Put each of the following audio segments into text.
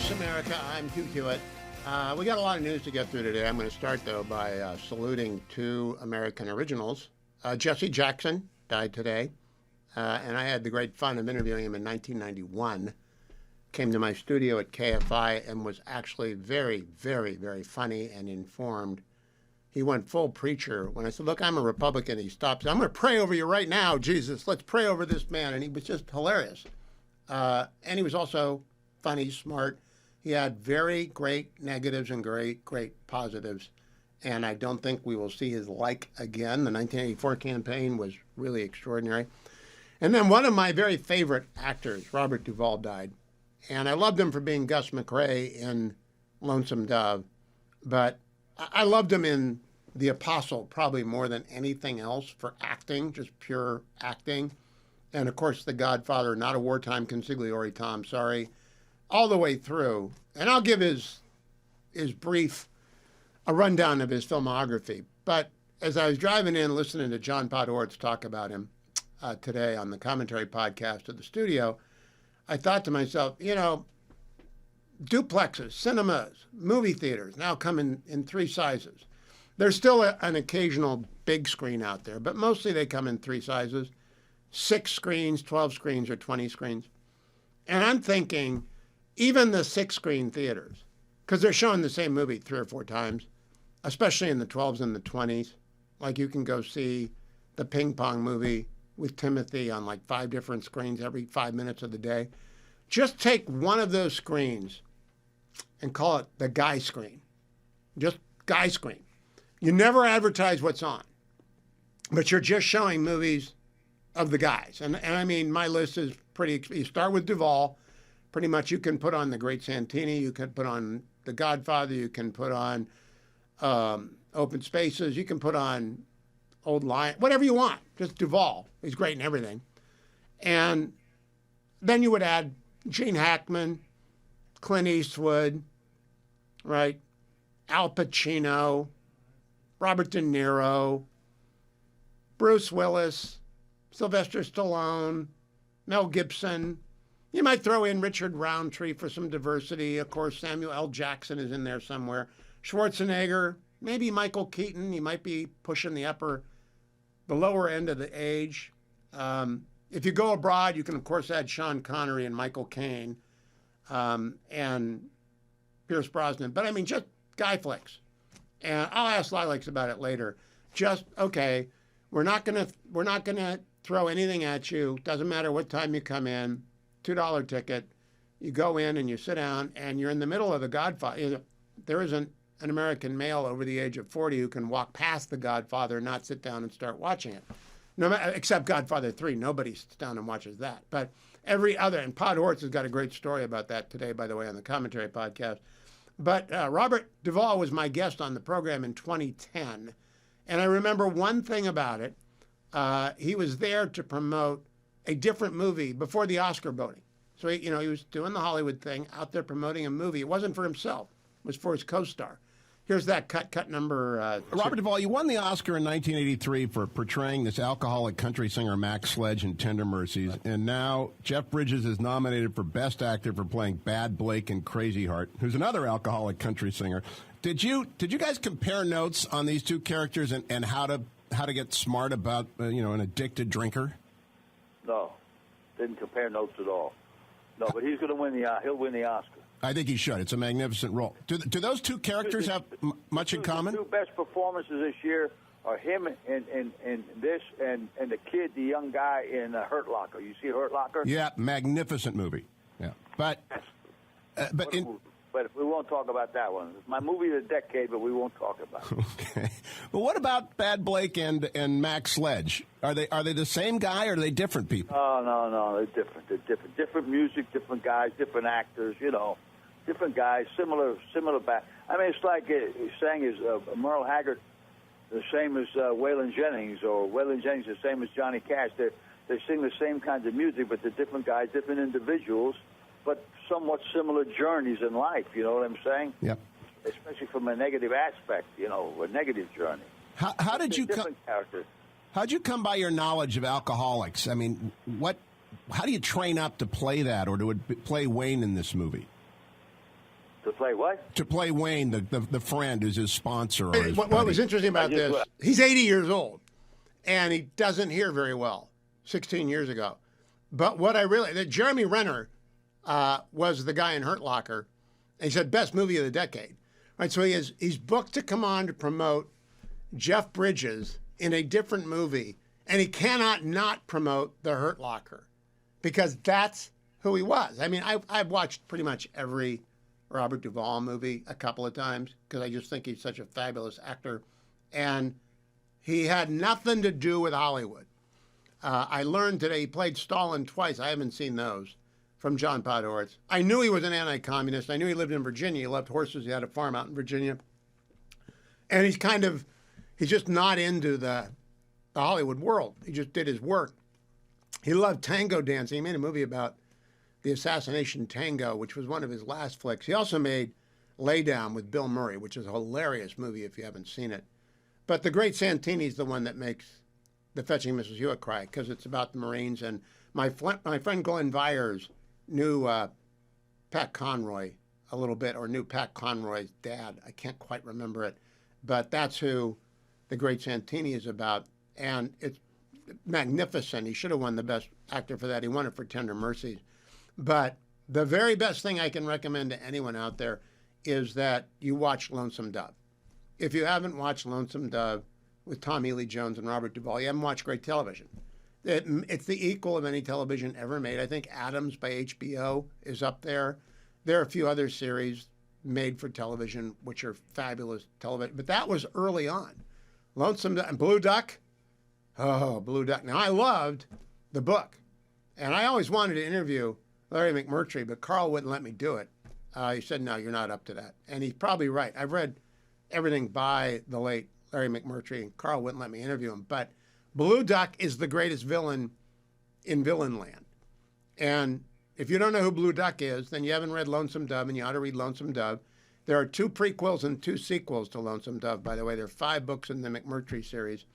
Voice America, I'm Hugh Hewitt. We got a lot of news to get through today. I'm going to start, though, by saluting two American originals. Jesse Jackson died today, and I had the great fun of interviewing him in 1991. Came to my studio at KFI and was actually very, very, very funny and informed. He went full preacher. When I said, look, I'm a Republican, he stopped. I'm going to pray over you right now, Jesus. Let's pray over this man. And he was just hilarious. And he was also funny, smart. He had very great negatives and great positives. And I don't think we will see his like again. The 1984 campaign was really extraordinary. And then one of my very favorite actors, Robert Duvall, died. And I loved him for being Gus McRae in Lonesome Dove. But I loved him in The Apostle probably more than anything else for acting, just pure acting. And, of course, The Godfather, not a wartime consigliere, Tom, sorry, all the way through. And I'll give his brief a rundown of his filmography. But as I was driving in listening to John Podhoretz talk about him today on the commentary podcast at the studio, I thought to myself, you know, duplexes, cinemas, movie theaters now come in three sizes. There's still an occasional big screen out there, but mostly they come in three sizes, 6 screens, 12 screens, or 20 screens. And I'm thinking, even the 6-screen theaters, because they're showing the same movie 3 or 4 times, especially in the 12s and the 20s. Like you can go see the ping pong movie with Timothy on like 5 different screens every 5 minutes of the day. Just take one of those screens and call it the guy screen. Just guy screen. You never advertise what's on, but you're just showing movies of the guys. And I mean, my list is pretty, you start with Duvall, pretty much you can put on The Great Santini, you can put on The Godfather, you can put on Open Spaces, you can put on Old Lion, whatever you want, just Duvall. He's great in everything. And then you would add Gene Hackman, Clint Eastwood, right? Al Pacino, Robert De Niro, Bruce Willis, Sylvester Stallone, Mel Gibson. You might throw in Richard Roundtree for some diversity. Of course, Samuel L. Jackson is in there somewhere. Schwarzenegger, maybe Michael Keaton. He might be pushing the lower end of the age. If you go abroad, you can, of course, add Sean Connery and Michael Caine and Pierce Brosnan. But, I mean, just guy flicks. And I'll ask Lilacs about it later. Just, okay, we're not gonna throw anything at you. Doesn't matter what time you come in. $2 ticket. You go in and you sit down, and you're in the middle of The Godfather. There isn't an American male over the age of 40 who can walk past The Godfather and not sit down and start watching it. No, except Godfather 3. Nobody sits down and watches that. But every other, and Podhoretz has got a great story about that today, by the way, on the commentary podcast. But Robert Duvall was my guest on the program in 2010. And I remember one thing about it. He was there to promote a different movie before the Oscar voting. So, he was doing the Hollywood thing, out there promoting a movie. It wasn't for himself. It was for his co-star. Here's that cut number. Robert Duvall, you won the Oscar in 1983 for portraying this alcoholic country singer Max Sledge in Tender Mercies. And now Jeff Bridges is nominated for Best Actor for playing Bad Blake in Crazy Heart, who's another alcoholic country singer. Did you guys compare notes on these two characters and how to get smart about an addicted drinker? No, didn't compare notes at all. No, but he's going to win he'll win the Oscar. I think he should. It's a magnificent role. Do those two characters have much in common? The two best performances this year are him and this and the kid, the young guy in Hurt Locker. You see Hurt Locker? Yeah, magnificent movie. Yeah, but we won't talk about that one. It's my movie of the decade, but we won't talk about it. Okay. But what about Bad Blake and Max Sledge? Are they the same guy or are they different people? Oh, no, they're different. They're different. Different music, different guys, different actors, different guys, similar back. I mean, it's like saying is Merle Haggard the same as Waylon Jennings, or Waylon Jennings the same as Johnny Cash. They sing the same kinds of music, but they're different guys, different individuals, but somewhat similar journeys in life. You know what I'm saying? Yep. Especially from a negative aspect, a negative journey. How did you come? How'd you come by your knowledge of alcoholics? I mean, how do you train up to play that or to play Wayne in this movie? To play what? To play Wayne, the friend who's his sponsor. Or his what was interesting about this, he's 80 years old, and he doesn't hear very well, 16 years ago. But what I really, that Jeremy Renner was the guy in Hurt Locker, and he said, best movie of the decade. Right, so he's booked to come on to promote Jeff Bridges in a different movie, and he cannot not promote The Hurt Locker because that's who he was. I mean, I've watched pretty much every Robert Duvall movie a couple of times because I just think he's such a fabulous actor, and he had nothing to do with Hollywood. I learned today he played Stalin twice. I haven't seen those from John Podhoretz. I knew he was an anti-communist. I knew he lived in Virginia. He loved horses. He had a farm out in Virginia. And he's just not into the Hollywood world. He just did his work. He loved tango dancing. He made a movie about the assassination tango, which was one of his last flicks. He also made Lay Down with Bill Murray, which is a hilarious movie if you haven't seen it. But The Great Santini's the one that makes the Fetching Mrs. Hewitt cry because it's about the Marines. And my friend Glenn Vyers knew Pat Conroy a little bit, or knew Pat Conroy's dad. I can't quite remember it. But that's who The Great Santini is about. And it's magnificent. He should have won the Best Actor for that. He won it for Tender Mercies. But the very best thing I can recommend to anyone out there is that you watch Lonesome Dove. If you haven't watched Lonesome Dove with Tommy Lee Jones and Robert Duvall, you haven't watched great television. It's the equal of any television ever made. I think Adams by HBO is up there. There are a few other series made for television which are fabulous television, but that was early on. Lonesome Dove and Blue Duck. Oh, Blue Duck. Now, I loved the book, and I always wanted to interview Larry McMurtry, but Carl wouldn't let me do it. He said, no, you're not up to that. And he's probably right. I've read everything by the late Larry McMurtry, and Carl wouldn't let me interview him. But Blue Duck is the greatest villain in villain land. And if you don't know who Blue Duck is, then you haven't read Lonesome Dove, and you ought to read Lonesome Dove. There are 2 prequels and 2 sequels to Lonesome Dove, by the way. There are 5 books in the McMurtry series.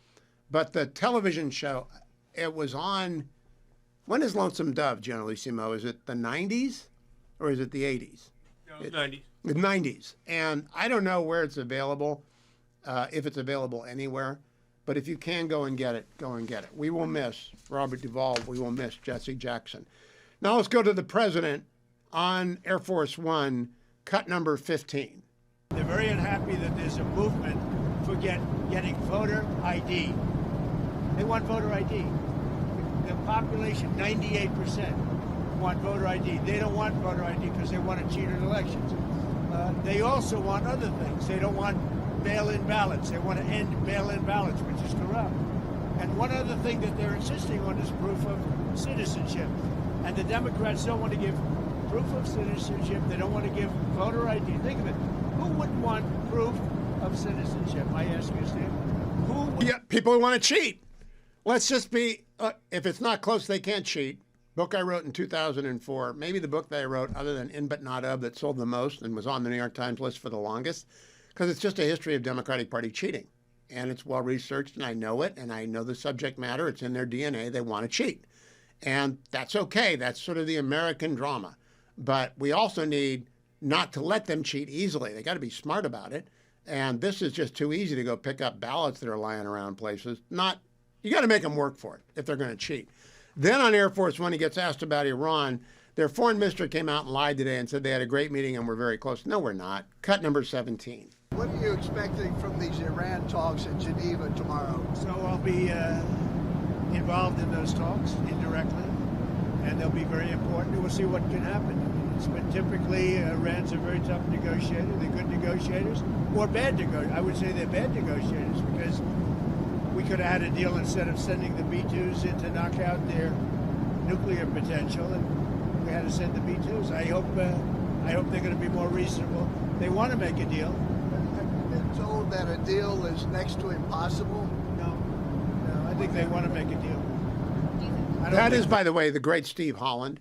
But the television show, it was on, when is Lonesome Dove, Generalissimo? Is it the 90s or is it the 80s? No, it's 90s. The 90s. And I don't know where it's available, if it's available anywhere. But if you can go and get it, go and get it. We will miss Robert Duvall. We will miss Jesse Jackson. Now let's go to the president on Air Force One, cut number 15. They're very unhappy that there's a movement for getting voter ID. They want voter ID. The population, 98%, want voter ID. They don't want voter ID because they want to cheat at elections. They also want other things. They don't want mail-in ballots. They want to end mail-in ballots, which is corrupt. And one other thing that they're insisting on is proof of citizenship. And the Democrats don't want to give proof of citizenship. They don't want to give voter ID. Think of it. Who would want proof of citizenship? I ask you, Steve. Who would... Yeah, people who want to cheat. Let's just be, if it's not close, they can't cheat. Book I wrote in 2004, maybe the book that I wrote, other than In But Not Of, that sold the most and was on the New York Times list for the longest, because it's just a history of Democratic Party cheating. And it's well researched, and I know it, and I know the subject matter. It's in their DNA. They want to cheat. And that's okay. That's sort of the American drama. But we also need not to let them cheat easily. They got to be smart about it. And this is just too easy to go pick up ballots that are lying around places. You got to make them work for it if they're going to cheat. Then on Air Force One, he gets asked about Iran. Their foreign minister came out and lied today and said they had a great meeting and we're very close. No, we're not. Cut number 17. What are you expecting from these Iran talks in Geneva tomorrow? So I'll be involved in those talks indirectly, and they'll be very important. We'll see what can happen. It's been typically Iran's a very tough negotiator. They're good negotiators, or bad negotiators. I would say they're bad negotiators because we could have had a deal instead of sending the B-2s in to knock out their nuclear potential, and we had to send the B-2s. I hope they're going to be more reasonable. They want to make a deal. Have you been told that a deal is next to impossible? No, I think they want to make a deal. That is, by the way, the great Steve Holland.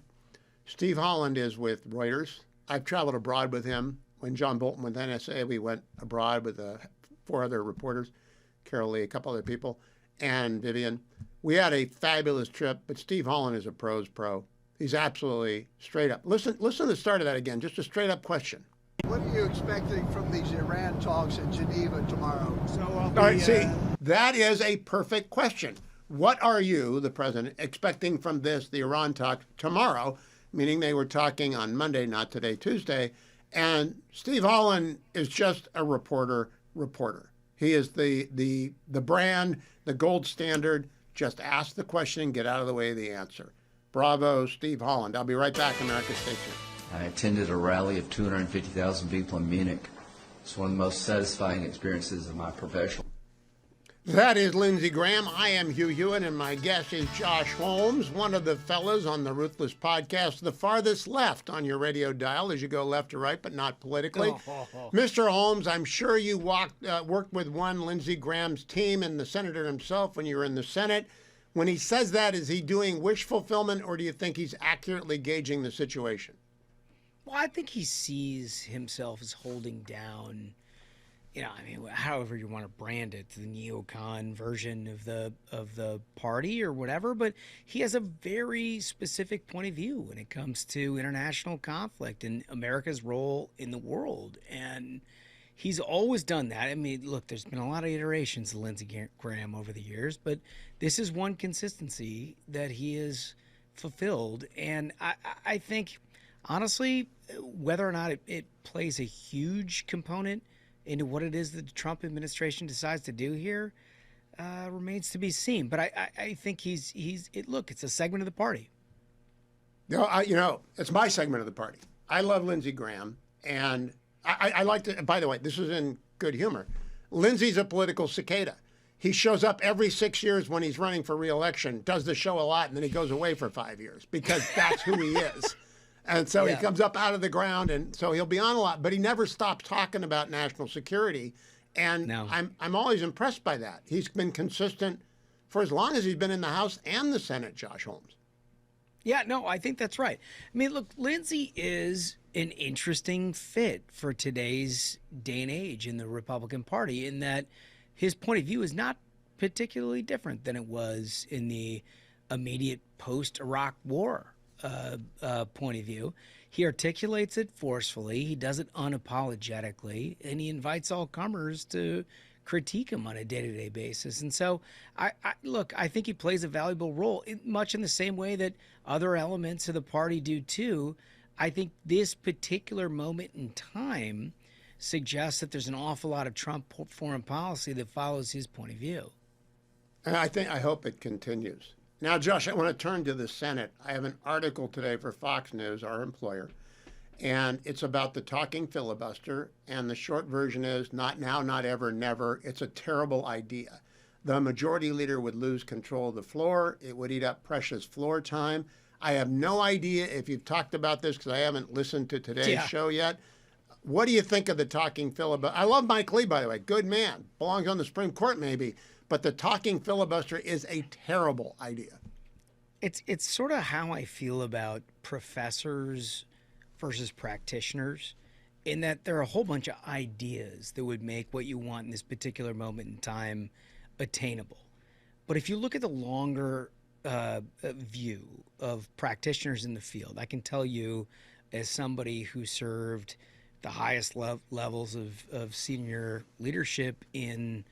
Steve Holland is with Reuters. I've traveled abroad with him. When John Bolton went to NSA, we went abroad with 4 other reporters, Carol Lee, a couple other people, and Vivian. We had a fabulous trip, but Steve Holland is a pro's pro. He's absolutely straight up. Listen to the start of that again, just a straight up question. What are you expecting from these Iran talks in Geneva tomorrow? So I'll be, All right, see, that is a perfect question. What are you, the president, expecting from this, the Iran talk, tomorrow? Meaning they were talking on Monday, not today, Tuesday. And Steve Holland is just a reporter. He is the brand, the gold standard. Just ask the question, get out of the way of the answer. Bravo, Steve Holland. I'll be right back, America. Stay tuned. I attended a rally of 250,000 people in Munich. It's one of the most satisfying experiences of my professional. That is Lindsey Graham. I am Hugh Hewitt, and my guest is Josh Holmes, one of the fellows on the Ruthless podcast, the farthest left on your radio dial as you go left to right, but not politically. Mr. Holmes, I'm sure you worked with one Lindsey Graham's team and the senator himself when you were in the Senate. When he says that, is he doing wish fulfillment, or do you think he's accurately gauging the situation? Well, I think he sees himself as holding down, however you want to brand it, the neocon version of the party or whatever. But he has a very specific point of view when it comes to international conflict and America's role in the world. And he's always done that. I mean, look, there's been a lot of iterations of Lindsey Graham over the years, but this is one consistency that he has fulfilled. And I think, honestly, whether or not it plays a huge component into what it is that the Trump administration decides to do here remains to be seen. But I think it's a segment of the party. It's my segment of the party. I love Lindsey Graham, and I like to, by the way, this is in good humor. Lindsey's a political cicada. He shows up every 6 years when he's running for re-election, does the show a lot, and then he goes away for 5 years because that's who he is. And so he comes up out of the ground, and so he'll be on a lot, but he never stops talking about national security. And no. I'm always impressed by that. He's been consistent for as long as he's been in the House and the Senate, Josh Holmes. Yeah, no, I think that's right. I mean, look, Lindsey is an interesting fit for today's day and age in the Republican Party in that his point of view is not particularly different than it was in the immediate post-Iraq War point of view. He articulates it forcefully. He does it unapologetically, and he invites all comers to critique him on a day-to-day basis. And so, I think he plays a valuable role, much in the same way that other elements of the party do too. I think this particular moment in time suggests that there's an awful lot of Trump foreign policy that follows his point of view. And I hope it continues. Now, Josh, I want to turn to the Senate. I have an article today for Fox News, our employer, and it's about the talking filibuster. And the short version is not now, not ever, never. It's a terrible idea. The majority leader would lose control of the floor. It would eat up precious floor time. I have no idea if you've talked about this because I haven't listened to today's show yet. What do you think of the talking filibuster? I love Mike Lee, by the way. Good man. Belongs on the Supreme Court, maybe. But the talking filibuster is a terrible idea. It's sort of how I feel about professors versus practitioners, in that there are a whole bunch of ideas that would make what you want in this particular moment in time attainable. But if you look at the longer view of practitioners in the field, I can tell you, as somebody who served the highest levels of senior leadership in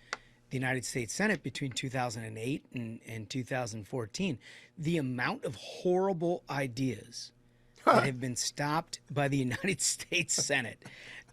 the United States Senate between 2008 and 2014, the amount of horrible ideas that have been stopped by the United States Senate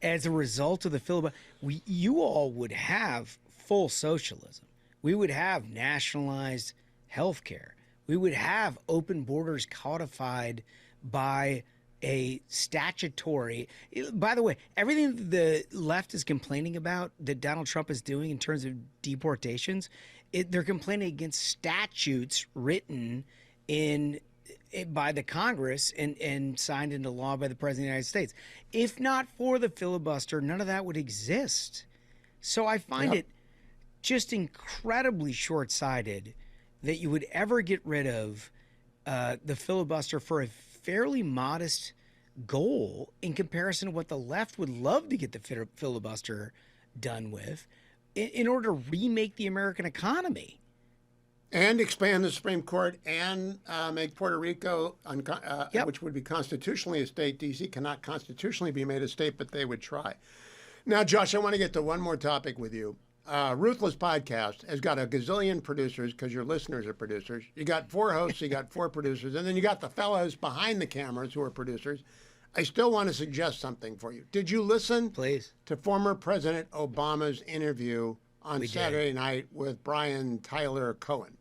as a result of the filibuster, you all would have full socialism. We would have nationalized health care. We would have open borders codified by a statutory. By the way, everything the left is complaining about that Donald Trump is doing in terms of deportations, they're complaining against statutes written by the Congress and signed into law by the President of the United States. If not for the filibuster, none of that would exist. So I find it just incredibly short-sighted that you would ever get rid of the filibuster for a fairly modest goal in comparison to what the left would love to get the filibuster done with in order to remake the American economy. And expand the Supreme Court and make Puerto Rico, which would be constitutionally a state. D.C. cannot constitutionally be made a state, but they would try. Now, Josh, I want to get to one more topic with you. Ruthless Podcast has got a gazillion producers because your listeners are producers. You got 4 hosts, you got 4 producers, and then you got the fellows behind the cameras who are producers. I still want to suggest something for you. Did you listen to former President Obama's interview on Saturday night with Brian Tyler Cohen?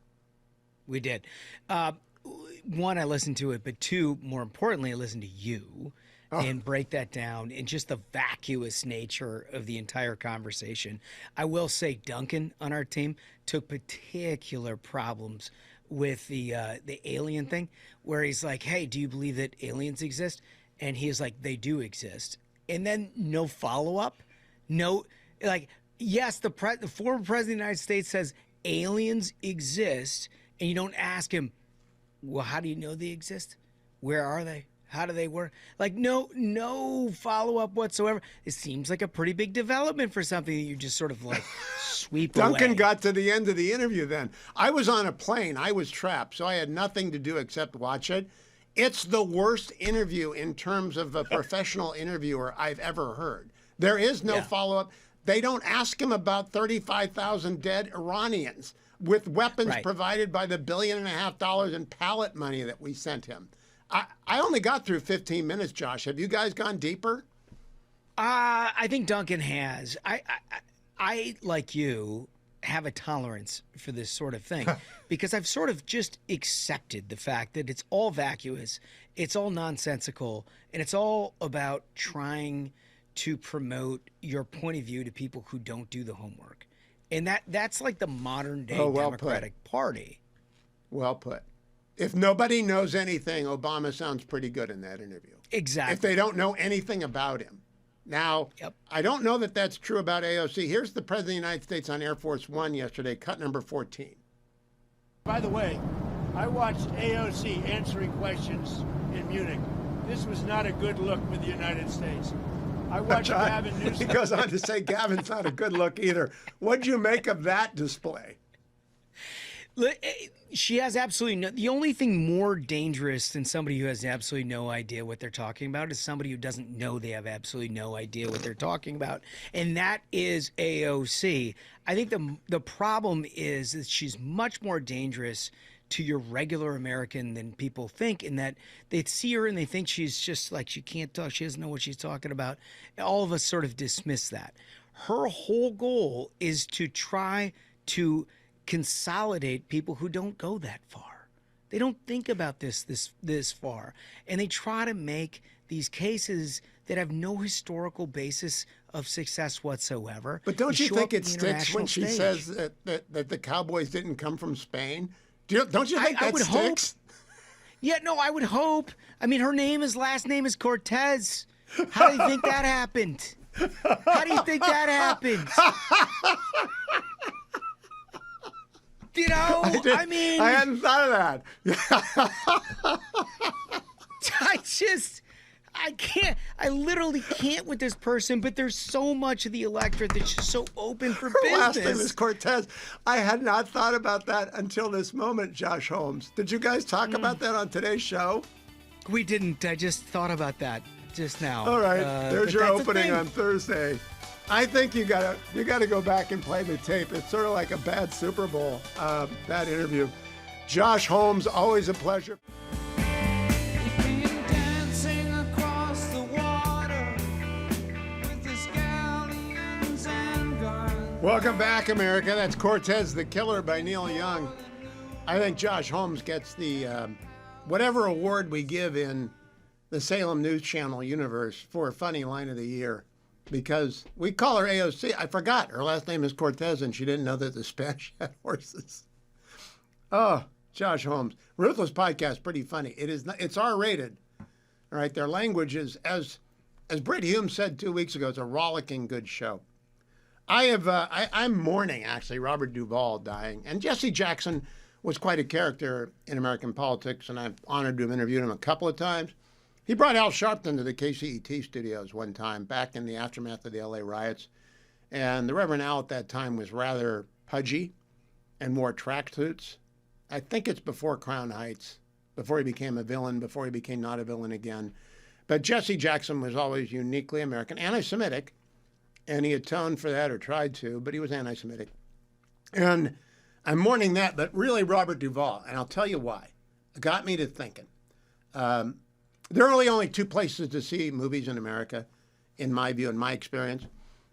We did. One, I listened to it, but 2, more importantly, I listened to you and break that down in just the vacuous nature of the entire conversation. I will say Duncan on our team took particular problems with the alien thing, where he's like, hey, do you believe that aliens exist? And he's like, they do exist. And then no follow-up. No, like, yes, the former president of the United States says aliens exist, and you don't ask him, well, how do you know they exist? Where are they? How do they work? Like, no follow-up whatsoever. It seems like a pretty big development for something that you just sort of like sweep Duncan away. got to the end of the interview then. I was on a plane. I was trapped, so I had nothing to do except watch it. It's the worst interview in terms of a professional interviewer I've ever heard. There is no follow-up. They don't ask him about 35,000 dead Iranians with weapons provided by the $1.5 billion in pallet money that we sent him. I only got through 15 minutes, Josh. Have you guys gone deeper? I think Duncan has. I like you, have a tolerance for this sort of thing because I've sort of just accepted the fact that it's all vacuous, it's all nonsensical, and it's all about trying to promote your point of view to people who don't do the homework. And that's like the modern day Democratic Party. Well put. If nobody knows anything, Obama sounds pretty good in that interview. Exactly. If they don't know anything about him. Now, I don't know that that's true about AOC. Here's the President of the United States on Air Force One yesterday, cut number 14. By the way, I watched AOC answering questions in Munich. This was not a good look for the United States. I watched Gavin Newsom. He goes on to say Gavin's not a good look either. What'd you make of that display? She has absolutely no. The only thing more dangerous than somebody who has absolutely no idea what they're talking about is somebody who doesn't know they have absolutely no idea what they're talking about, and that is AOC. I think the problem is that she's much more dangerous to your regular American than people think, in that they see her and they think she's just like, she can't talk, she doesn't know what she's talking about. All of us sort of dismiss that. Her whole goal is to try to consolidate people who don't go that far. They don't think about this far, and they try to make these cases that have no historical basis of success whatsoever. But don't you think it sticks when she says that the Cowboys didn't come from Spain? Don't you think that sticks? Yeah, no, I would hope. I mean, her last name is Cortez. How do you think that happened? How do you think that happened? You know, I hadn't thought of that. I literally can't with this person, but there's so much of the electorate that's just so open for business. Her last name is Cortez. I had not thought about that until this moment, Josh Holmes. Did you guys talk about that on today's show? We didn't. I just thought about that just now. All right, there's your opening on Thursday. I think you gotta go back and play the tape. It's sort of like a bad Super Bowl, that interview. Josh Holmes, always a pleasure. Welcome back, America. That's Cortez the Killer by Neil Young. I think Josh Holmes gets the whatever award we give in the Salem News Channel universe for Funny Line of the Year. Because we call her AOC. I forgot. Her last name is Cortez, and she didn't know that the Spanish had horses. Oh, Josh Holmes. Ruthless Podcast, pretty funny. It's R-rated. All right, their language is, as Britt Hume said 2 weeks ago, it's a rollicking good show. I'm mourning, actually, Robert Duvall dying. And Jesse Jackson was quite a character in American politics, and I'm honored to have interviewed him a couple of times. He brought Al Sharpton to the KCET studios one time back in the aftermath of the LA riots. And the Reverend Al at that time was rather pudgy and wore tracksuits. I think it's before Crown Heights, before he became a villain, before he became not a villain again. But Jesse Jackson was always uniquely American, anti-Semitic, and he atoned for that or tried to, but he was anti-Semitic. And I'm mourning that, but really Robert Duvall, and I'll tell you why. It got me to thinking. There are really only two places to see movies in America, in my view, in my experience.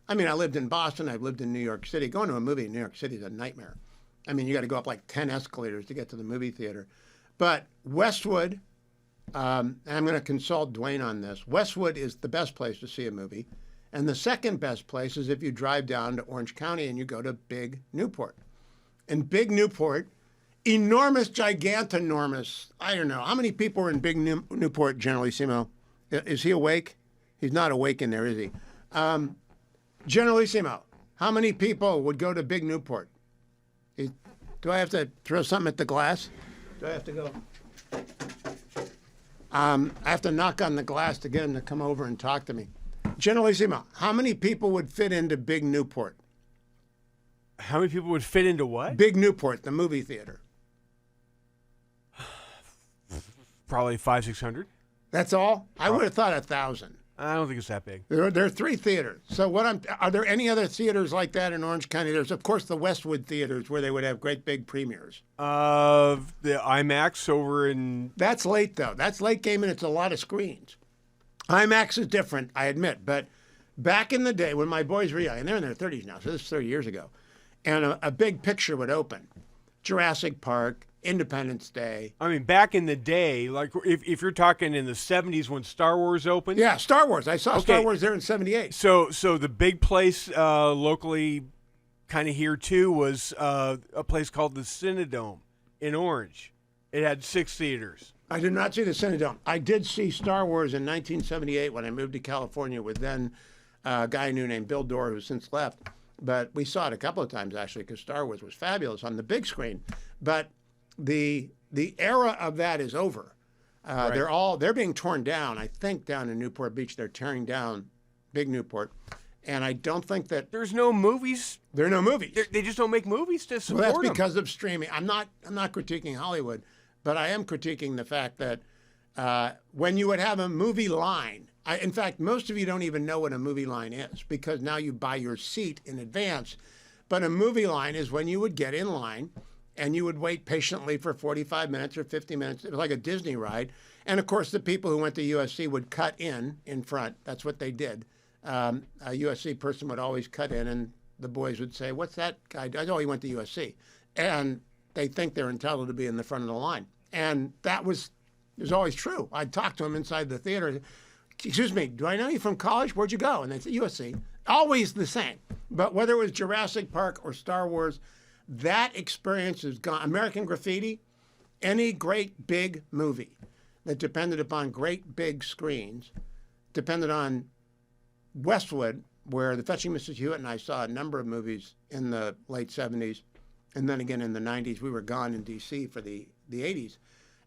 I mean, I lived in Boston. I've lived in New York City. Going to a movie in New York City is a nightmare. I mean, you got to go up like 10 escalators to get to the movie theater. But Westwood, and I'm going to consult Dwayne on this, Westwood is the best place to see a movie. And the second best place is if you drive down to Orange County and you go to Big Newport. In Big Newport, enormous, gigantonormous, I don't know. How many people are in Big Newport, Generalissimo? Is he awake? He's not awake in there, is he? Generalissimo, how many people would go to Big Newport? Do I have to throw something at the glass? Do I have to go? I have to knock on the glass to get him to come over and talk to me. Generalissimo, how many people would fit into Big Newport? How many people would fit into what? Big Newport, the movie theater. Probably 500-600. That's all? I would have thought 1,000. I don't think it's that big. There are three theaters. So are there any other theaters like that in Orange County? There's, of course, the Westwood theaters where they would have great big premieres. The IMAX over in... That's late, though. That's late game, and it's a lot of screens. IMAX is different, I admit. But back in the day when my boys were young, and they're in their 30s now, so this is 30 years ago, and a big picture would open. Jurassic Park, Independence Day. I mean, back in the day, like if you're talking in the 70s when Star Wars opened. Yeah, Star Wars. I saw Star Wars there in 78. So the big place locally kind of here too was a place called the Cinedome in Orange. It had 6 theaters. I did not see the Cinedome. I did see Star Wars in 1978 when I moved to California with then a guy named Bill Dorr, who's since left. But we saw it a couple of times, actually, because Star Wars was fabulous on the big screen. But the era of that is over. Right. They're being torn down. I think down in Newport Beach they're tearing down Big Newport, and I don't think that there's no movies. There are no movies. They just don't make movies to support them. Well, that's them. because of streaming. I'm not critiquing Hollywood, but I am critiquing the fact that when you would have a movie line. In fact, most of you don't even know what a movie line is because now you buy your seat in advance. But a movie line is when you would get in line and you would wait patiently for 45 minutes or 50 minutes. It was like a Disney ride. And, of course, the people who went to USC would cut in front. That's what they did. A USC person would always cut in, and the boys would say, what's that guy? I know he went to USC. And they think they're entitled to be in the front of the line. And that was always true. I'd talk to him inside the theater. Excuse me, do I know you from college? Where'd you go? And they'd say, USC. Always the same. But whether it was Jurassic Park or Star Wars, that experience is gone. American Graffiti, any great big movie that depended upon great big screens, depended on Westwood, where the Fetching Mrs. Hewitt and I saw a number of movies in the late 70s, and then again in the 90s. We were gone in D.C. for the 80s.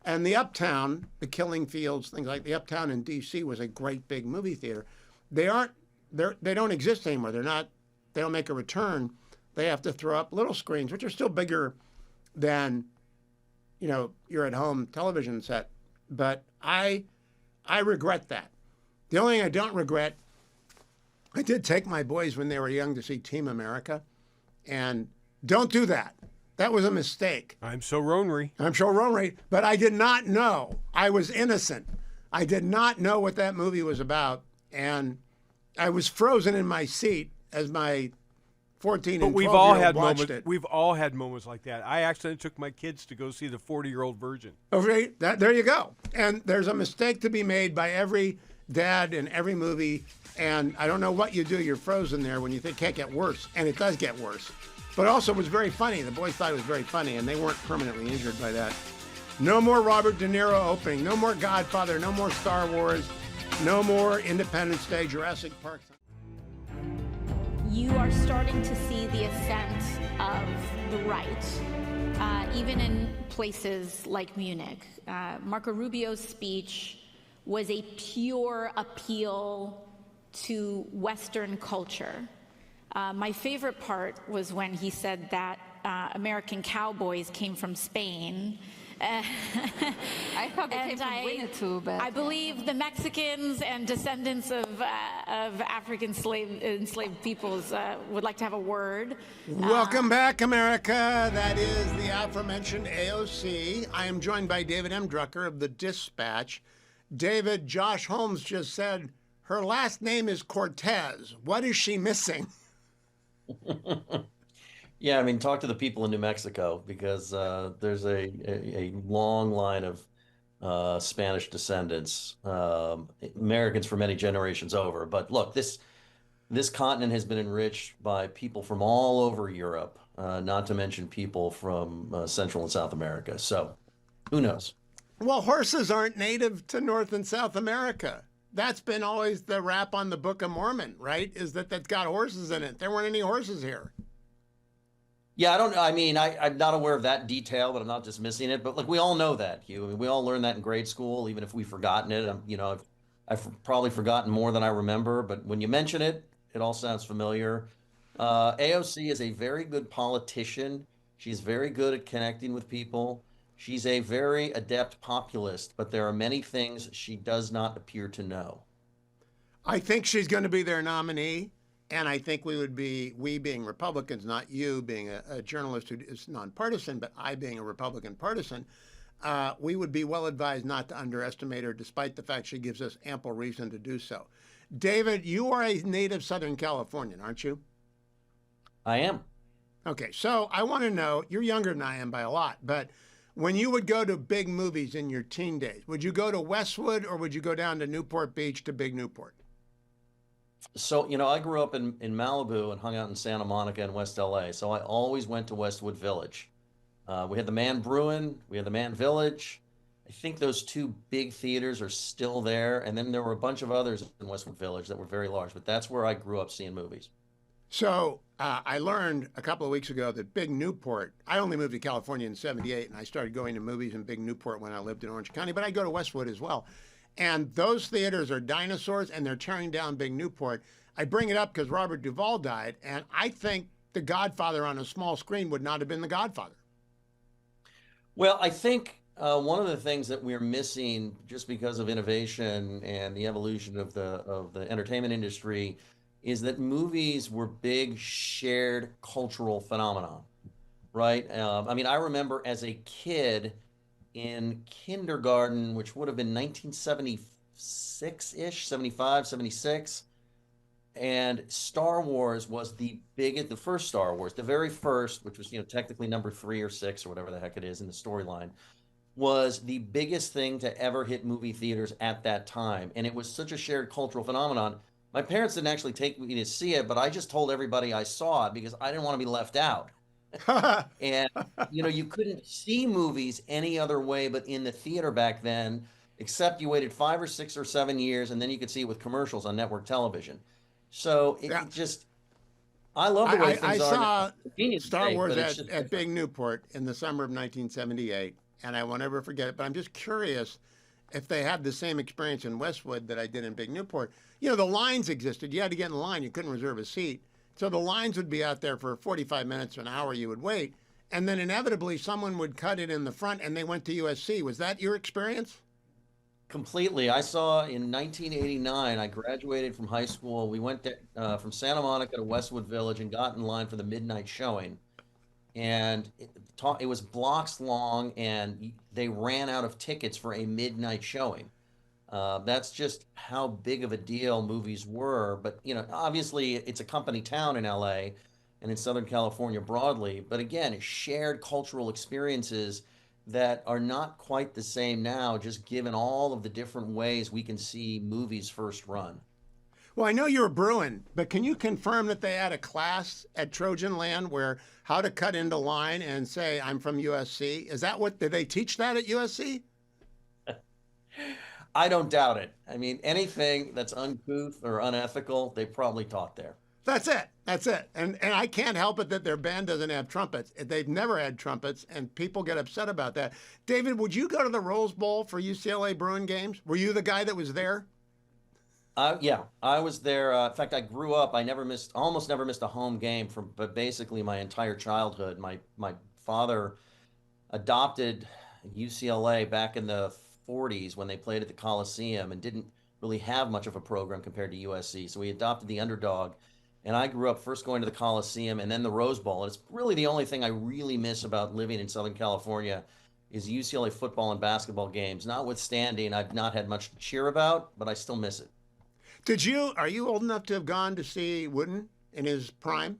And the Uptown, the Killing Fields, things like the Uptown in D.C. was a great big movie theater. They don't exist anymore. They don't make a return. They have to throw up little screens, which are still bigger than, your at-home television set. But I regret that. The only thing I don't regret, I did take my boys when they were young to see Team America, and don't do that. That was a mistake. I'm so ornery. But I did not know. I was innocent. I did not know what that movie was about, and I was frozen in my seat as my 14 and 12-year-old watched it. We've all had moments like that. I accidentally took my kids to go see the 40-year-old version. Okay, there you go. And there's a mistake to be made by every dad in every movie, and I don't know what you do. You're frozen there when you think it can't get worse, and it does get worse. But also it was very funny. The boys thought it was very funny, and they weren't permanently injured by that. No more Robert De Niro opening. No more Godfather. No more Star Wars. No more Independence Day, Jurassic Park. You are starting to see the ascent of the right, even in places like Munich. Marco Rubio's speech was a pure appeal to Western culture. My favorite part was when he said that American cowboys came from Spain. I thought they came from Winnetou, but I believe the Mexicans and descendants of African enslaved peoples would like to have a word. Welcome back, America. That is the aforementioned AOC. I am joined by David M. Drucker of The Dispatch. David, Josh Holmes just said her last name is Cortez. What is she missing? Yeah, I mean, talk to the people in New Mexico because there's a long line of Spanish descendants, Americans for many generations over. But look, this continent has been enriched by people from all over Europe, not to mention people from Central and South America. So who knows? Well, horses aren't native to North and South America. That's been always the rap on the Book of Mormon, right? Is that that's got horses in it. There weren't any horses here. Yeah, I'm not aware of that detail, but I'm not just missing it. But like we all know that, Hugh. I mean, we all learned that in grade school, even if we've forgotten it. I've probably forgotten more than I remember, but when you mention it, it all sounds familiar. AOC is a very good politician. She's very good at connecting with people. She's a very adept populist, but there are many things she does not appear to know. I think she's going to be their nominee. And I think we being Republicans, not you being a journalist who is nonpartisan, but I being a Republican partisan, we would be well advised not to underestimate her, despite the fact she gives us ample reason to do so. David, you are a native Southern Californian, aren't you? I am. Okay, so I want to know, you're younger than I am by a lot, but when you would go to big movies in your teen days, would you go to Westwood or would you go down to Newport Beach to Big Newport? So, I grew up in Malibu and hung out in Santa Monica and West LA. So I always went to Westwood Village. We had the Man Bruin, we had the Man Village. I think those two big theaters are still there. And then there were a bunch of others in Westwood Village that were very large, but that's where I grew up seeing movies. So I learned a couple of weeks ago that Big Newport, I only moved to California in '78, and I started going to movies in Big Newport when I lived in Orange County, but I go to Westwood as well. And those theaters are dinosaurs, and they're tearing down Big Newport. I bring it up because Robert Duvall died, and I think The Godfather on a small screen would not have been The Godfather. Well, I think one of the things that we're missing just because of innovation and the evolution of the entertainment industry is that movies were big shared cultural phenomenon, right? I remember as a kid in kindergarten, which would have been 1976-ish, 75, 76. And Star Wars was the first Star Wars, the very first, which was, technically number 3 or 6 or whatever the heck it is in the storyline, was the biggest thing to ever hit movie theaters at that time. And it was such a shared cultural phenomenon. My parents didn't actually take me to see it, but I just told everybody I saw it because I didn't want to be left out. And, you couldn't see movies any other way but in the theater back then, except you waited 5 or 6 or 7 years, and then you could see it with commercials on network television. So I love the way things are. I saw Star Wars at Big Newport in the summer of 1978, and I won't ever forget it. But I'm just curious if they had the same experience in Westwood that I did in Big Newport. The lines existed. You had to get in line. You couldn't reserve a seat. So the lines would be out there for 45 minutes to an hour. You would wait. And then inevitably someone would cut it in the front and they went to USC. Was that your experience? Completely. I saw in 1989, I graduated from high school. We went from Santa Monica to Westwood Village and got in line for the midnight showing. And it was blocks long, and they ran out of tickets for a midnight showing. That's just how big of a deal movies were. But, obviously it's a company town in LA and in Southern California broadly. But again, shared cultural experiences that are not quite the same now, just given all of the different ways we can see movies first run. Well, I know you're a Bruin, but can you confirm that they had a class at Trojan Land where how to cut into line and say, I'm from USC? Did they teach that at USC? I don't doubt it. Anything that's uncouth or unethical, they probably taught there. That's it. And I can't help it that their band doesn't have trumpets. They've never had trumpets, and people get upset about that. David, would you go to the Rose Bowl for UCLA Bruin games? Were you the guy that was there? Yeah, I was there. In fact, I grew up. I almost never missed a home game but basically my entire childhood. My father adopted UCLA back in the 40s when they played at the Coliseum and didn't really have much of a program compared to USC. So he adopted the underdog. And I grew up first going to the Coliseum and then the Rose Bowl. And it's really the only thing I really miss about living in Southern California is UCLA football and basketball games. Notwithstanding, I've not had much to cheer about, but I still miss it. Are you old enough to have gone to see Wooden in his prime?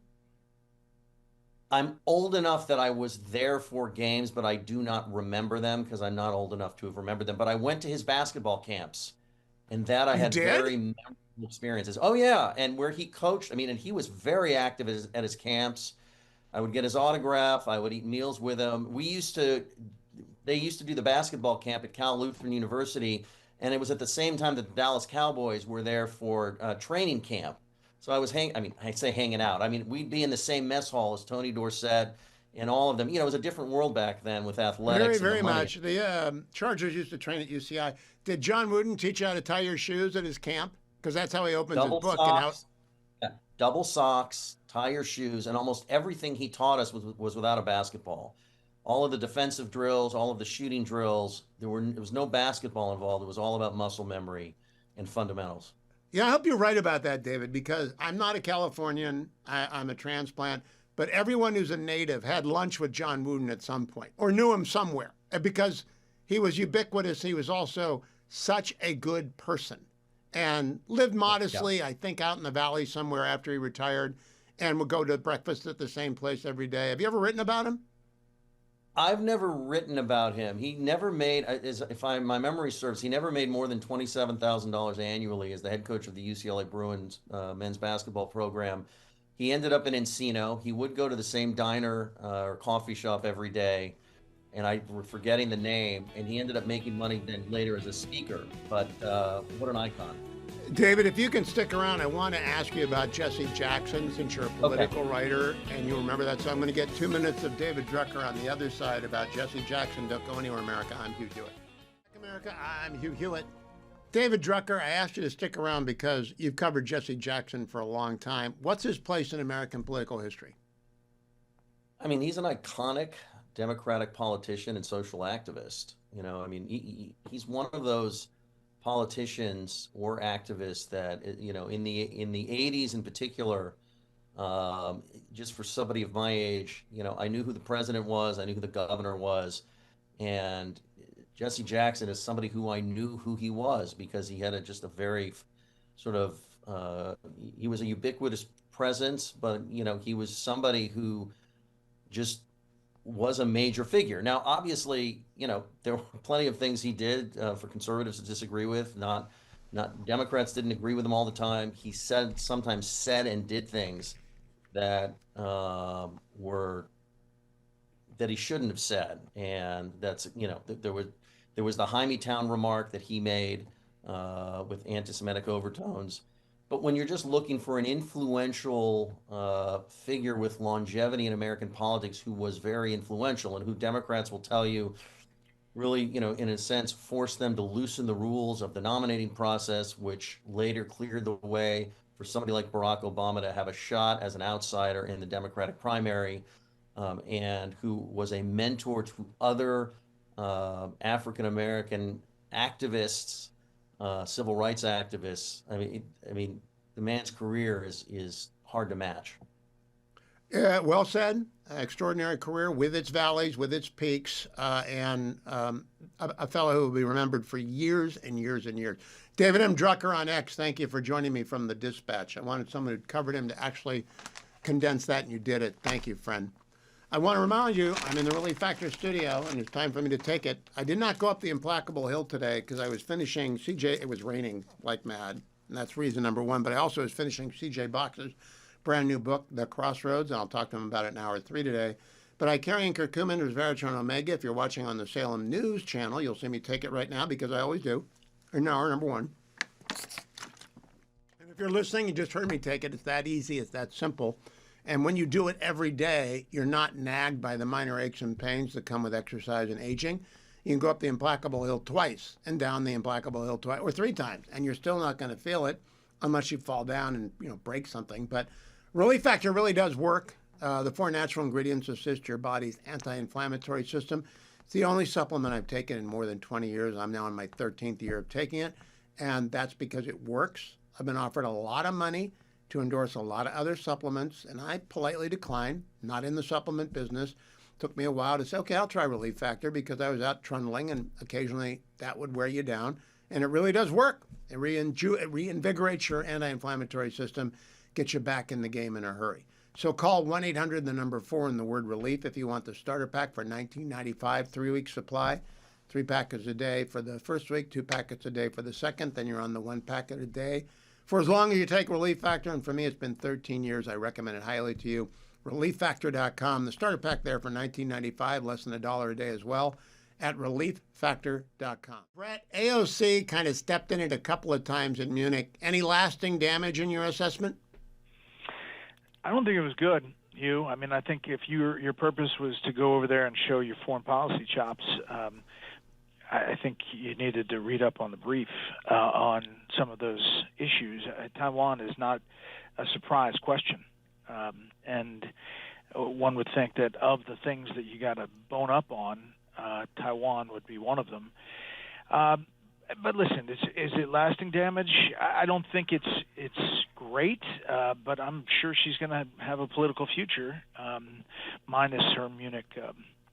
I'm old enough that I was there for games, but I do not remember them because I'm not old enough to have remembered them. But I went to his basketball camps, and that I had very memorable experiences. Oh yeah, and where he coached, I mean, and he was very active at his camps. I would get his autograph. I would eat meals with him. They used to do the basketball camp at Cal Lutheran University, and it was at the same time that the Dallas Cowboys were there for training camp. So I say hanging out. I mean, we'd be in the same mess hall as Tony Dorsett and all of them. You know, it was a different world back then with athletics. Very much. The Chargers used to train at UCI. Did John Wooden teach you how to tie your shoes at his camp? Because that's how he opens his book. Double socks, tie your shoes, and almost everything he taught us was without a basketball. All of the defensive drills, all of the shooting drills, there was no basketball involved. It was all about muscle memory and fundamentals. Yeah, I hope you're right about that, David, because I'm not a Californian. I'm a transplant. But everyone who's a native had lunch with John Wooden at some point or knew him somewhere because he was ubiquitous. He was also such a good person and lived modestly, I think, out in the valley somewhere after he retired and would go to breakfast at the same place every day. Have you ever written about him? I've never written about him. He never made, my memory serves, he never made more than $27,000 annually as the head coach of the UCLA Bruins men's basketball program. He ended up in Encino. He would go to the same diner or coffee shop every day, and we're forgetting the name. And he ended up making money then later as a speaker. But what an icon. David, if you can stick around, I want to ask you about Jesse Jackson, since you're a political writer and you remember that. So I'm going to get 2 minutes of David Drucker on the other side about Jesse Jackson. Don't go anywhere, America. I'm Hugh Hewitt. America, I'm Hugh Hewitt. David Drucker, I asked you to stick around because you've covered Jesse Jackson for a long time. What's his place in American political history? I mean, he's an iconic Democratic politician and social activist. You know, I mean, he's one of those politicians or activists that, you know, in the 80s in particular, just for somebody of my age, you know, I knew who the president was, I knew who the governor was, and Jesse Jackson is somebody who I knew who he was because he had just a very sort of, he was a ubiquitous presence, but, you know, he was somebody who just was a major figure. Now, obviously, you know, there were plenty of things he did for conservatives to disagree with. Not Democrats didn't agree with him all the time. He sometimes said and did things that that he shouldn't have said, and that's, you know, there was the Hymietown remark that he made with anti-Semitic overtones. But when you're just looking for an influential figure with longevity in American politics who was very influential and who Democrats will tell you really, you know, in a sense, forced them to loosen the rules of the nominating process, which later cleared the way for somebody like Barack Obama to have a shot as an outsider in the Democratic primary, and who was a mentor to other African-American activists, civil rights activists. I mean, the man's career is hard to match. Yeah, well said. Extraordinary career with its valleys, with its peaks, and a fellow who will be remembered for years and years and years. David M. Drucker on X, thank you for joining me from the Dispatch. I wanted someone who covered him to actually condense that, and you did it. Thank you, friend. I want to remind you, I'm in the Relief Factor studio, and it's time for me to take it. I did not go up the Implacable Hill today because I was finishing CJ. It was raining like mad, and that's reason number one. But I also was finishing CJ Box's brand new book, The Crossroads, and I'll talk to him about it in hour 3 today. But I carry in curcumin, resveratrol, and omega. If you're watching on the Salem News channel, you'll see me take it right now because I always do. In hour number 1. And if you're listening, you just heard me take it. It's that easy. It's that simple. And when you do it every day, you're not nagged by the minor aches and pains that come with exercise and aging. You can go up the Implacable Hill twice and down the Implacable Hill twice or 3 times, and you're still not going to feel it unless you fall down and break something. But Relief Factor really does work. The 4 natural ingredients assist your body's anti-inflammatory system. It's the only supplement I've taken in more than 20 years. I'm now in my 13th year of taking it, and that's because it works. I've been offered a lot of money to endorse a lot of other supplements, and I politely declined. Not in the supplement business. Took me a while to say, okay, I'll try Relief Factor, because I was out trundling, and occasionally that would wear you down. And it really does work. It reinvigorates your anti-inflammatory system, gets you back in the game in a hurry. So call 1-800, the number 4, and the word relief if you want the starter pack for $19.95, 3-week supply. 3 packets a day for the first week, 2 packets a day for the second. Then you're on the 1 packet a day for as long as you take Relief Factor. And for me, it's been 13 years. I recommend it highly to you. ReliefFactor.com. The starter pack there for $19.95, less than $1 a day as well, at ReliefFactor.com. Brett, AOC kind of stepped in it a couple of times in Munich. Any lasting damage in your assessment? I don't think it was good, Hugh. I mean, I think if your purpose was to go over there and show your foreign policy chops, I think you needed to read up on the brief on some of those issues. Taiwan is not a surprise question. And one would think that of the things that you got to bone up on, Taiwan would be one of them. But listen, is it lasting damage? I don't think it's great, but I'm sure she's going to have a political future, minus her Munich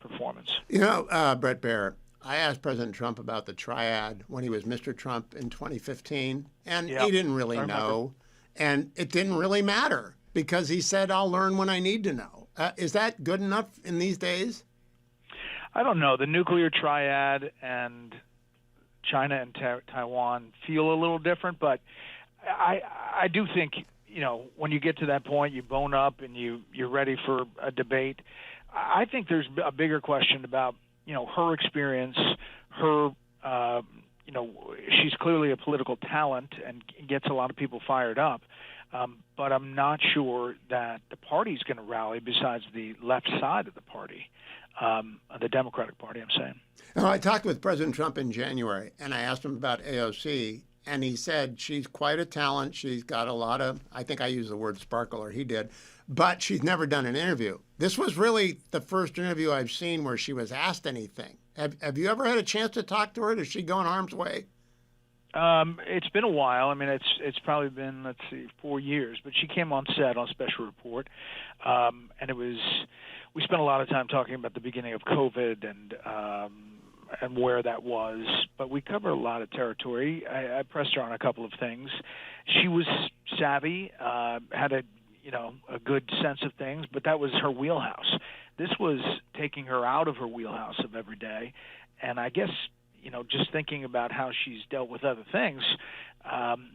performance. Brett Baer, I asked President Trump about the triad when he was Mr. Trump in 2015, and he didn't really know, and it didn't really matter because he said, I'll learn when I need to know. Is that good enough in these days? I don't know. The nuclear triad and China and Taiwan feel a little different, but I do think, when you get to that point, you bone up and you're ready for a debate. I think there's a bigger question about, her experience, her, she's clearly a political talent and gets a lot of people fired up. But I'm not sure that the party's going to rally besides the left side of the party, the Democratic Party, I'm saying. I talked with President Trump in January, and I asked him about AOC, and he said she's quite a talent. She's got a lot of, I think I used the word sparkle, or he did, but she's never done an interview. This was really the first interview I've seen where she was asked anything. Have you ever had a chance to talk to her? Does she go in harm's way? It's been a while. I mean, it's probably been, 4 years. But she came on set on Special Report, and we spent a lot of time talking about the beginning of COVID and where that was. But we covered a lot of territory. I pressed her on a couple of things. She was savvy, had a good sense of things, but that was her wheelhouse. This was taking her out of her wheelhouse of every day, and I guess, just thinking about how she's dealt with other things,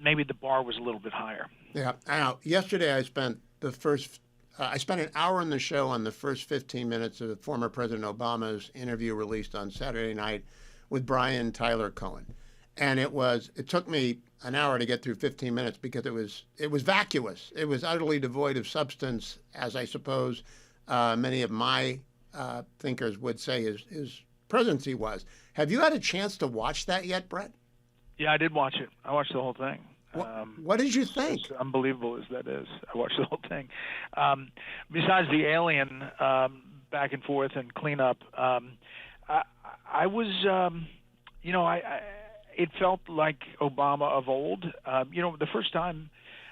maybe the bar was a little bit higher. Yeah, I know. Yesterday I spent an hour in the show on the first 15 minutes of former President Obama's interview released on Saturday night with Brian Tyler Cohen. And it took me an hour to get through 15 minutes because it was vacuous. It was utterly devoid of substance, as I suppose many of my thinkers would say his presidency was. Have you had a chance to watch that yet, Brett? Yeah, I did watch it. I watched the whole thing. What did you think? As unbelievable as that is, I watched the whole thing. Besides the alien back and forth and cleanup, I was, it felt like Obama of old. The first time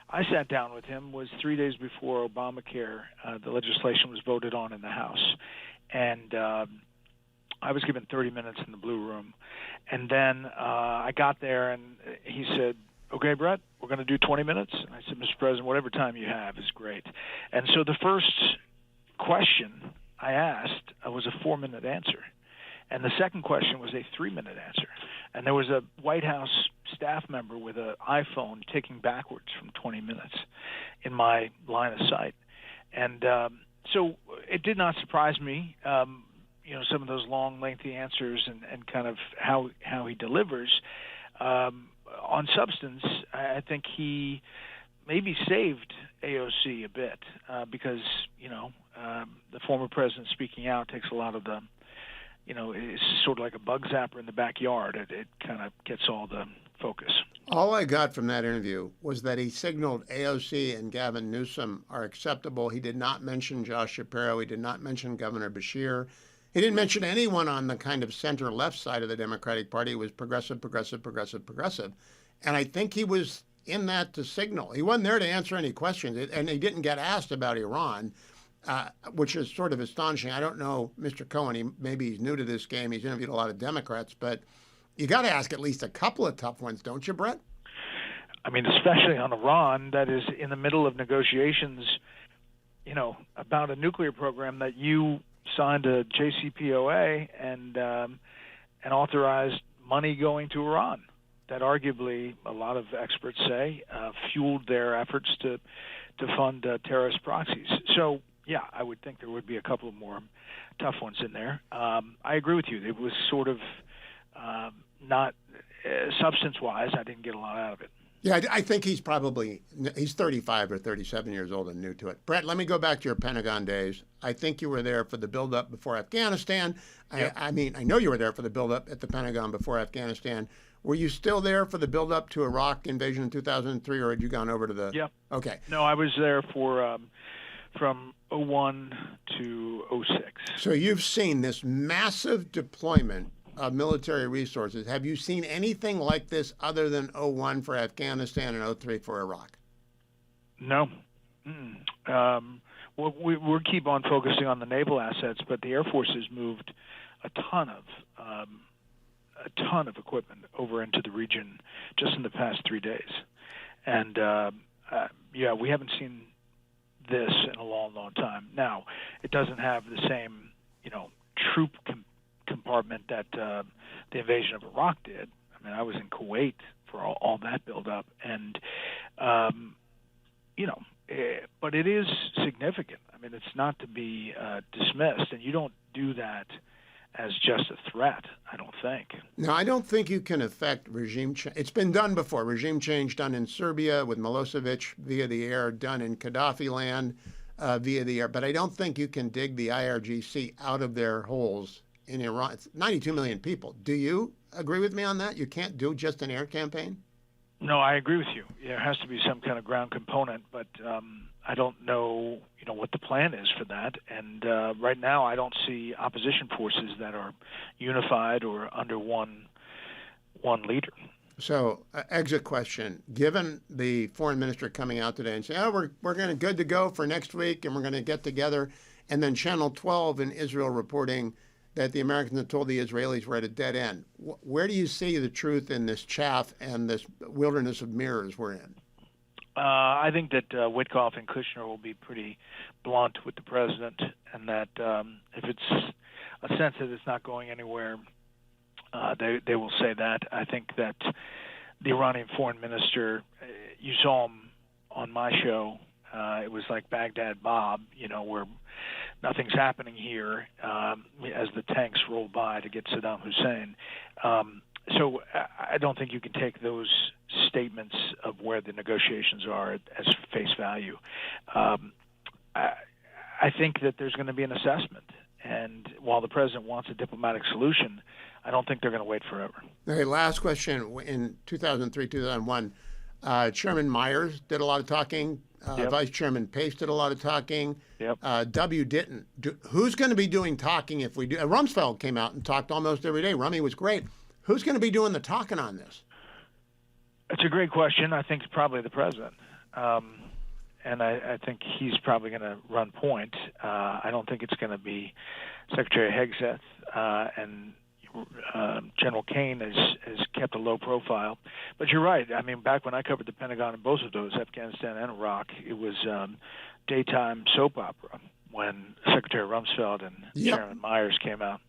I sat down with him was 3 days before Obamacare, the legislation was voted on in the House. And I was given 30 minutes in the Blue Room. And then I got there, and he said, okay, Brett, we're going to do 20 minutes. And I said, Mr. President, whatever time you have is great. And so the first question I asked was a 4-minute answer. And the second question was a 3-minute answer. And there was a White House staff member with an iPhone ticking backwards from 20 minutes in my line of sight. And so it did not surprise me, some of those long, lengthy answers and kind of how he delivers. On substance, I think he maybe saved AOC a bit because, the former president speaking out takes a lot of the is sort of like a bug zapper in the backyard. It kind of gets all the focus. All I got from that interview was that he signaled AOC and Gavin Newsom are acceptable. He did not mention Josh Shapiro. He did not mention Governor Beshear. He didn't mention anyone on the kind of center-left side of the Democratic Party. It was progressive, progressive, progressive, progressive. And I think he was in that to signal. He wasn't there to answer any questions, and he didn't get asked about Iran, which is sort of astonishing. I don't know, Mr. Cohen, maybe he's new to this game. He's interviewed a lot of Democrats, but you got to ask at least a couple of tough ones, don't you, Brett? I mean, especially on Iran, that is in the middle of negotiations, about a nuclear program that you signed a JCPOA and authorized money going to Iran. That arguably, a lot of experts say, fueled their efforts to fund terrorist proxies. So, yeah, I would think there would be a couple of more tough ones in there. I agree with you. It was sort of not substance-wise. I didn't get a lot out of it. Yeah, I think he's 35 or 37 years old and new to it. Brett, let me go back to your Pentagon days. I think you were there for the buildup before Afghanistan. Yep. I know you were there for the buildup at the Pentagon before Afghanistan. Were you still there for the buildup to Iraq invasion in 2003, or had you gone over to the? Yep. Okay. No, I was there for from 2001 to 2006. So you've seen this massive deployment of military resources. Have you seen anything like this other than 2001 for Afghanistan and 2003 for Iraq? No. Well, we'll keep on focusing on the naval assets, but the Air Force has moved a ton of equipment over into the region just in the past 3 days. And, we haven't seen this in a long, long time. Now, it doesn't have the same, troop compartment that the invasion of Iraq did. I mean, I was in Kuwait for all that buildup, and but it is significant. I mean, it's not to be dismissed, and you don't do that as just a threat, I don't think. No, I don't think you can affect regime change. It's been done before. Regime change done in Serbia with Milosevic via the air, done in Gaddafi land via the air. But I don't think you can dig the IRGC out of their holes in Iran. It's 92 million people. Do you agree with me on that? You can't do just an air campaign? No, I agree with you. There has to be some kind of ground component, but I don't know, what the plan is for that. And right now, I don't see opposition forces that are unified or under one leader. So, exit question: given the foreign minister coming out today and saying, "Oh, we're going to good to go for next week, and we're going to get together," and then Channel 12 in Israel reporting that the Americans had told the Israelis were at a dead end. Where do you see the truth in this chaff and this wilderness of mirrors we're in? I think that Witkoff and Kushner will be pretty blunt with the president, and that if it's a sense that it's not going anywhere, they will say that. I think that the Iranian foreign minister, you saw him on my show. It was like Baghdad Bob, where nothing's happening here as the tanks roll by to get Saddam Hussein. So I don't think you can take those statements of where the negotiations are as face value. I think that there's going to be an assessment. And while the president wants a diplomatic solution, I don't think they're going to wait forever. Okay, last question. In 2003, 2001, Chairman Myers did a lot of talking. Yep. Vice Chairman Pace did a lot of talking. Yep. W didn't. Who's going to be doing talking if we do? Rumsfeld came out and talked almost every day. Rummy was great. Who's going to be doing the talking on this? It's a great question. I think it's probably the president. And I think he's probably going to run point. I don't think it's going to be Secretary Hegseth, and General Kane has kept a low profile. But you're right. I mean, back when I covered the Pentagon in both of those, Afghanistan and Iraq, it was daytime soap opera when Secretary Rumsfeld and Chairman Myers came out.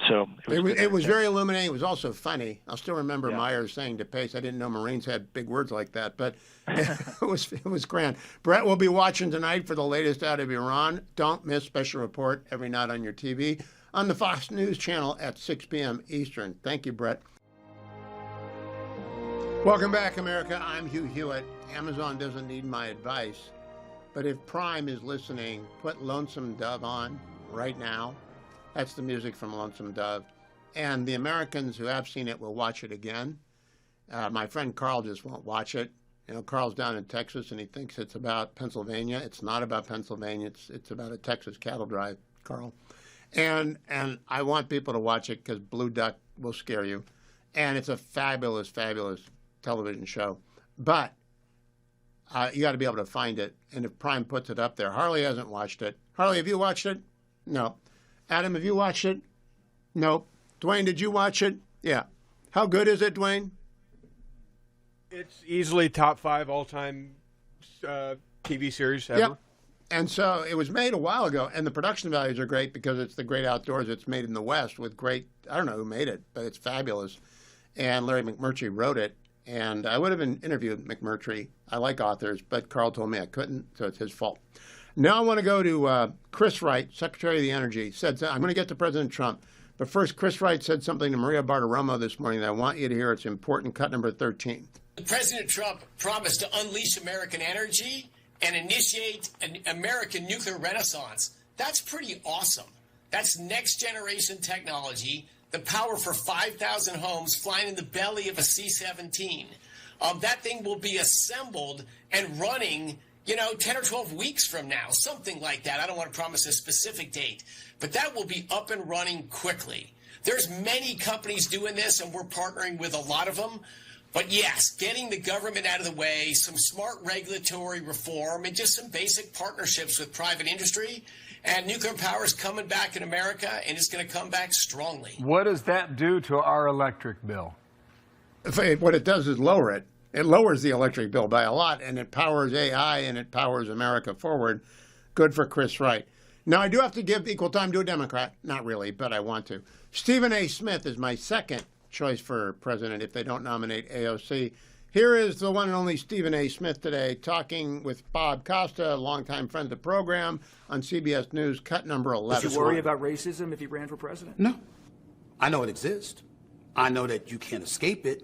So it was very illuminating. It was also funny. I'll still remember Myers saying to Pace, "I didn't know Marines had big words like that," but it was grand. Brett will be watching tonight for the latest out of Iran. Don't miss Special Report every night on your TV on the Fox News channel at 6 p.m. Eastern. Thank you, Brett. Welcome back, America. I'm Hugh Hewitt. Amazon doesn't need my advice, but if Prime is listening, put Lonesome Dove on right now. That's the music from Lonesome Dove. And the Americans who have seen it will watch it again. My friend Carl just won't watch it. You know, Carl's down in Texas, and he thinks it's about Pennsylvania. It's not about Pennsylvania. It's about a Texas cattle drive, Carl. And I want people to watch it because Blue Duck will scare you. And it's a fabulous, fabulous television show. But you got to be able to find it. And if Prime puts it up there, Harley hasn't watched it. Harley, have you watched it? No. Adam, have you watched it? No. Dwayne, did you watch it? Yeah. How good is it, Dwayne? It's easily top 5 all-time TV series ever. Yep. And so it was made a while ago, and the production values are great because it's the great outdoors. It's made in the West with great, I don't know who made it, but it's fabulous. And Larry McMurtry wrote it, and I would have interviewed McMurtry. I like authors, but Carl told me I couldn't, so it's his fault. Now I want to go to Chris Wright, Secretary of the Energy. Said, I'm going to get to President Trump. But first, Chris Wright said something to Maria Bartiromo this morning that I want you to hear. It's important. Cut number 13. President Trump promised to unleash American energy and initiate an American nuclear renaissance. That's pretty awesome. That's next-generation technology, the power for 5,000 homes flying in the belly of a C-17. That thing will be assembled and running, 10 or 12 weeks from now, something like that. I don't want to promise a specific date, but that will be up and running quickly. There's many companies doing this, and we're partnering with a lot of them. But yes, getting the government out of the way, some smart regulatory reform, and just some basic partnerships with private industry. And nuclear power is coming back in America, and it's going to come back strongly. What does that do to our electric bill? What it does is lower it. It lowers the electric bill by a lot, and it powers AI, and it powers America forward. Good for Chris Wright. Now, I do have to give equal time to a Democrat. Not really, but I want to. Stephen A. Smith is my second choice for president if they don't nominate AOC. Here is the one and only Stephen A. Smith today talking with Bob Costa, a longtime friend of the program, on CBS News, cut number 11. Does you worry about racism if he ran for president? No. I know it exists. I know that you can't escape it,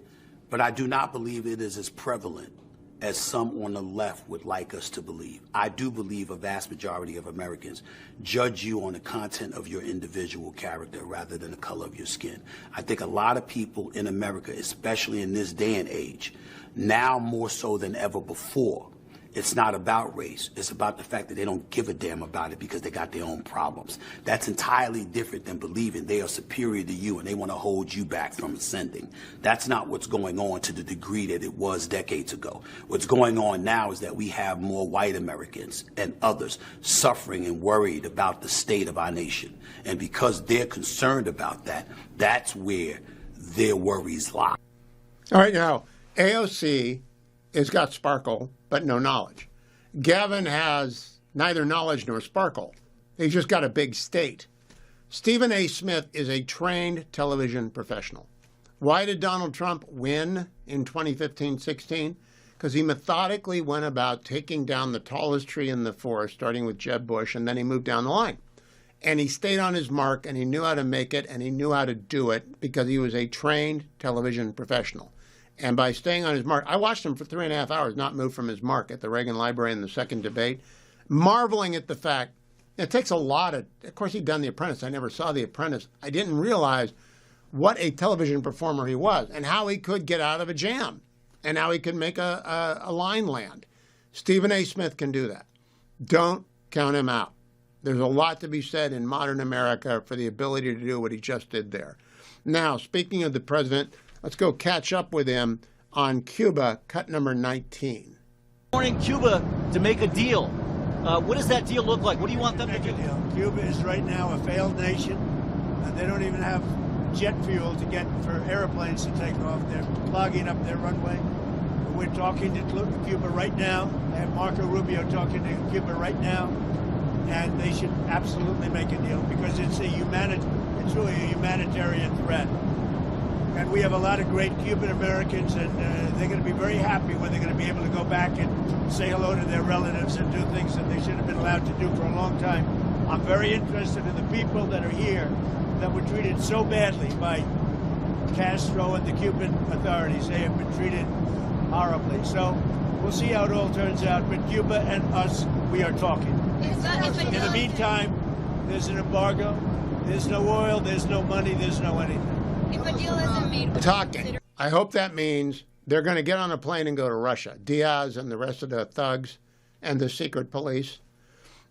but I do not believe it is as prevalent as some on the left would like us to believe. I do believe a vast majority of Americans judge you on the content of your individual character rather than the color of your skin. I think a lot of people in America, especially in this day and age, now more so than ever before, it's not about race. It's about the fact that they don't give a damn about it because they got their own problems. That's entirely different than believing they are superior to you and they want to hold you back from ascending. That's not what's going on to the degree that it was decades ago. What's going on now is that we have more white Americans and others suffering and worried about the state of our nation. And because they're concerned about that, that's where their worries lie. All right, now, AOC has got sparkle, but no knowledge. Gavin has neither knowledge nor sparkle. He's just got a big state. Stephen A. Smith is a trained television professional. Why did Donald Trump win in 2015-16? Because he methodically went about taking down the tallest tree in the forest, starting with Jeb Bush, and then he moved down the line. And he stayed on his mark, and he knew how to make it, and he knew how to do it because he was a trained television professional. And by staying on his mark, I watched him for 3.5 hours not move from his mark at the Reagan Library in the second debate, marveling at the fact it takes a lot of course, he'd done The Apprentice. I never saw The Apprentice. I didn't realize what a television performer he was and how he could get out of a jam and how he could make a line land. Stephen A. Smith can do that. Don't count him out. There's a lot to be said in modern America for the ability to do what he just did there. Now, speaking of the president, let's go catch up with him on Cuba, cut number 19. Warning Cuba to make a deal. What does that deal look like? What do you want them to do? Cuba is right now a failed nation. They don't even have jet fuel to get for airplanes to take off. They're clogging up their runway. We're talking to Cuba right now. I have Marco Rubio talking to Cuba right now. And they should absolutely make a deal because it's really a humanitarian threat. And we have a lot of great Cuban Americans, and they're going to be very happy when they're going to be able to go back and say hello to their relatives and do things that they should have been allowed to do for a long time. I'm very interested in the people that are here that were treated so badly by Castro and the Cuban authorities. They have been treated horribly. So we'll see how it all turns out. But Cuba and us, we are talking. In the meantime, there's an embargo. There's no oil, there's no money, there's no anything. If a deal isn't made, Talking. I hope that means they're going to get on a plane and go to Russia. Diaz and the rest of the thugs and the secret police.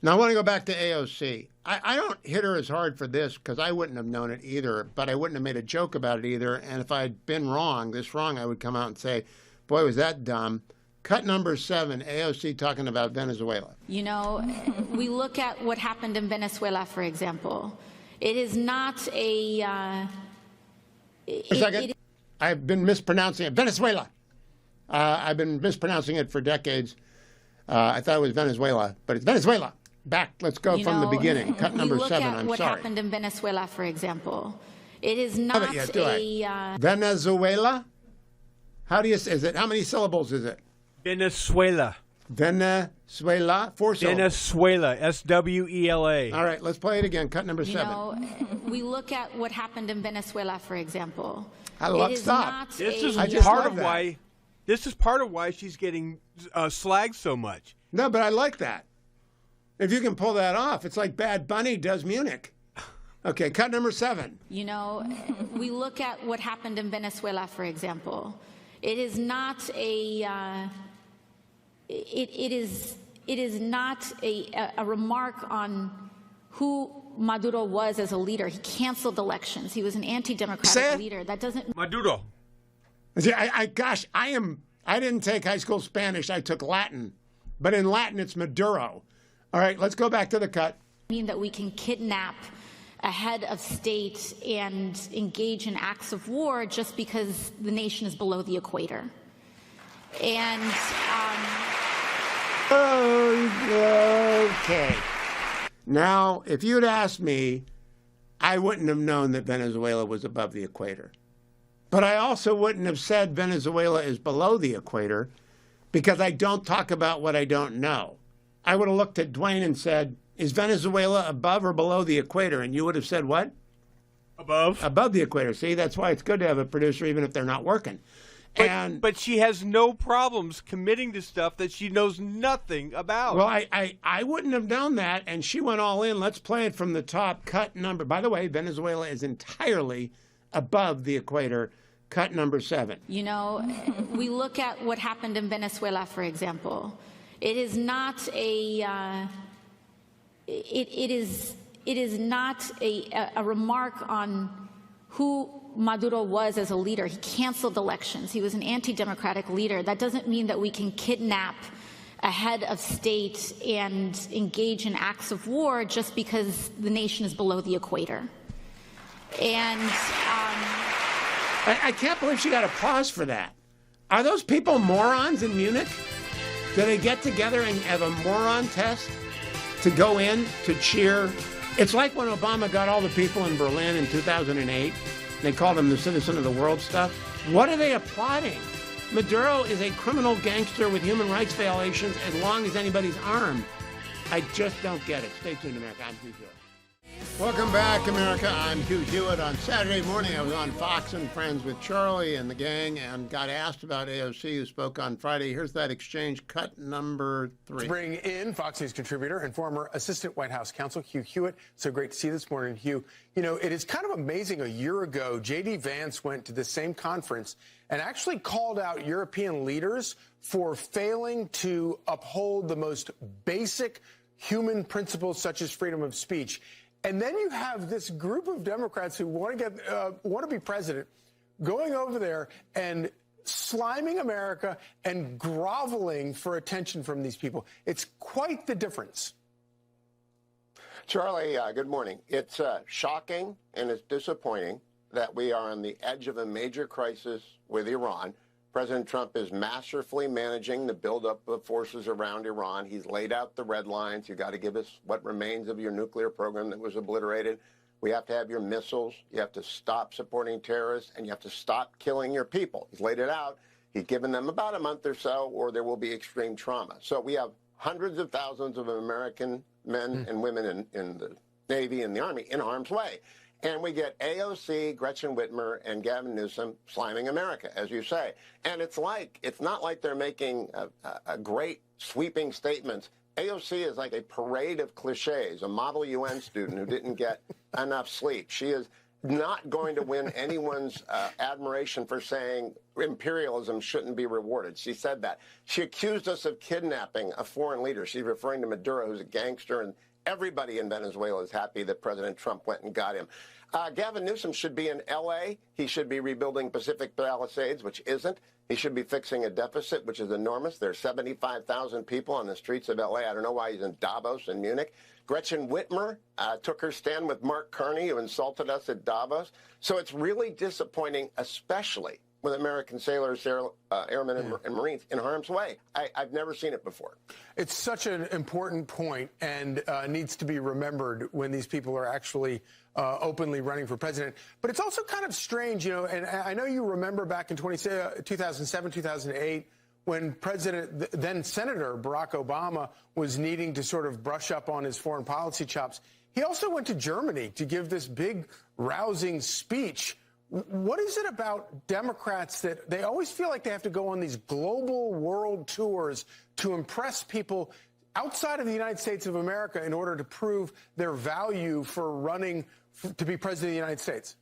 Now, I want to go back to AOC. I don't hit her as hard for this because I wouldn't have known it either, but I wouldn't have made a joke about it either. And if I'd been wrong, I would come out and say, boy, was that dumb. Cut number 7, AOC talking about Venezuela. You know, we look at what happened in Venezuela, for example. It is not a... A second. I've been mispronouncing it. Venezuela. I've been mispronouncing it for decades. I thought it was Venezuela, but it's Venezuela. Back. Let's go from the beginning. Cut number 7. I'm sorry. What happened in Venezuela, for example. It is not Venezuela? How do you say it? How many syllables is it? Venezuela. Venezuela. 4 syllables. Venezuela. SWELA. All right, let's play it again. Cut number 7. You know, we look at what happened in Venezuela, for example. Stop. This is part of why. This is part of why she's getting slagged so much. No, but I like that. If you can pull that off, it's like Bad Bunny does Munich. Okay, cut number 7. You know, we look at what happened in Venezuela, for example. It is not a. It is not a remark on who Maduro was as a leader. He canceled elections. He was an anti-democratic leader. That doesn't. Maduro. See, I didn't take high school Spanish. I took Latin, but in Latin it's Maduro. All right, let's go back to the cut. Mean that we can kidnap a head of state and engage in acts of war just because the nation is below the equator. And okay. Now, if you'd asked me, I wouldn't have known that Venezuela was above the equator. But I also wouldn't have said Venezuela is below the equator because I don't talk about what I don't know. I would have looked at Dwayne and said, is Venezuela above or below the equator? And you would have said what? Above. Above the equator. See, that's why it's good to have a producer even if they're not working. But she has no problems committing to stuff that she knows nothing about. Well, I wouldn't have known that, and she went all in. Let's play it from the top. Cut number. By the way, Venezuela is entirely above the equator. Cut number 7. You know, we look at what happened in Venezuela, for example. It is not a. It is not a remark on who Maduro was as a leader. He canceled elections. He was an anti-democratic leader. That doesn't mean that we can kidnap a head of state and engage in acts of war just because the nation is below the equator. And I can't believe she got applause for that. Are those people morons in Munich? Do they get together and have a moron test to go in to cheer? It's like when Obama got all the people in Berlin in 2008. They called him the citizen of the world stuff. What are they applauding? Maduro is a criminal gangster with human rights violations as long as anybody's armed. I just don't get it. Stay tuned, America. I'm Hugh Hewitt. Welcome back, America. I'm Hugh Hewitt. On Saturday morning, I was on Fox and Friends with Charlie and the gang and got asked about AOC, who spoke on Friday. Here's that exchange, cut number 3. Let's bring in Fox News contributor and former Assistant White House Counsel Hugh Hewitt. So great to see you this morning, Hugh. You know, it is kind of amazing. A year ago, J.D. Vance went to the same conference and actually called out European leaders for failing to uphold the most basic human principles such as freedom of speech. And then you have this group of Democrats who want to be president going over there and sliming America and groveling for attention from these people. It's quite the difference. Charlie, good morning. It's shocking and it's disappointing that we are on the edge of a major crisis with Iran. President Trump is masterfully managing the buildup of forces around Iran. He's laid out the red lines. You've got to give us what remains of your nuclear program that was obliterated. We have to have your missiles. You have to stop supporting terrorists, and you have to stop killing your people. He's laid it out. He's given them about a month or so, or there will be extreme trauma. So we have hundreds of thousands of American men and women in the Navy and the Army in harm's way. And we get AOC, Gretchen Whitmer, and Gavin Newsom sliming America, as you say. And it's not like they're making a great sweeping statements. AOC is like a parade of cliches, a model UN student who didn't get enough sleep. She is not going to win anyone's admiration for saying imperialism shouldn't be rewarded. She said that. She accused us of kidnapping a foreign leader. She's referring to Maduro, who's a gangster, and everybody in Venezuela is happy that President Trump went and got him. Gavin Newsom should be in L.A. He should be rebuilding Pacific Palisades, which isn't. He should be fixing a deficit, which is enormous. There are 75,000 people on the streets of L.A. I don't know why he's in Davos and Munich. Gretchen Whitmer took her stand with Mark Carney, who insulted us at Davos. So it's really disappointing, especially with American sailors, airmen, and Marines in harm's way. I've never seen it before. It's such an important point and needs to be remembered when these people are actually openly running for president. But it's also kind of strange, you know, and I know you remember back in 2007, 2008, when then Senator Barack Obama was needing to sort of brush up on his foreign policy chops. He also went to Germany to give this big, rousing speech. What is it about Democrats that they always feel like they have to go on these global world tours to impress people outside of the United States of America in order to prove their value for running to be president of the United States?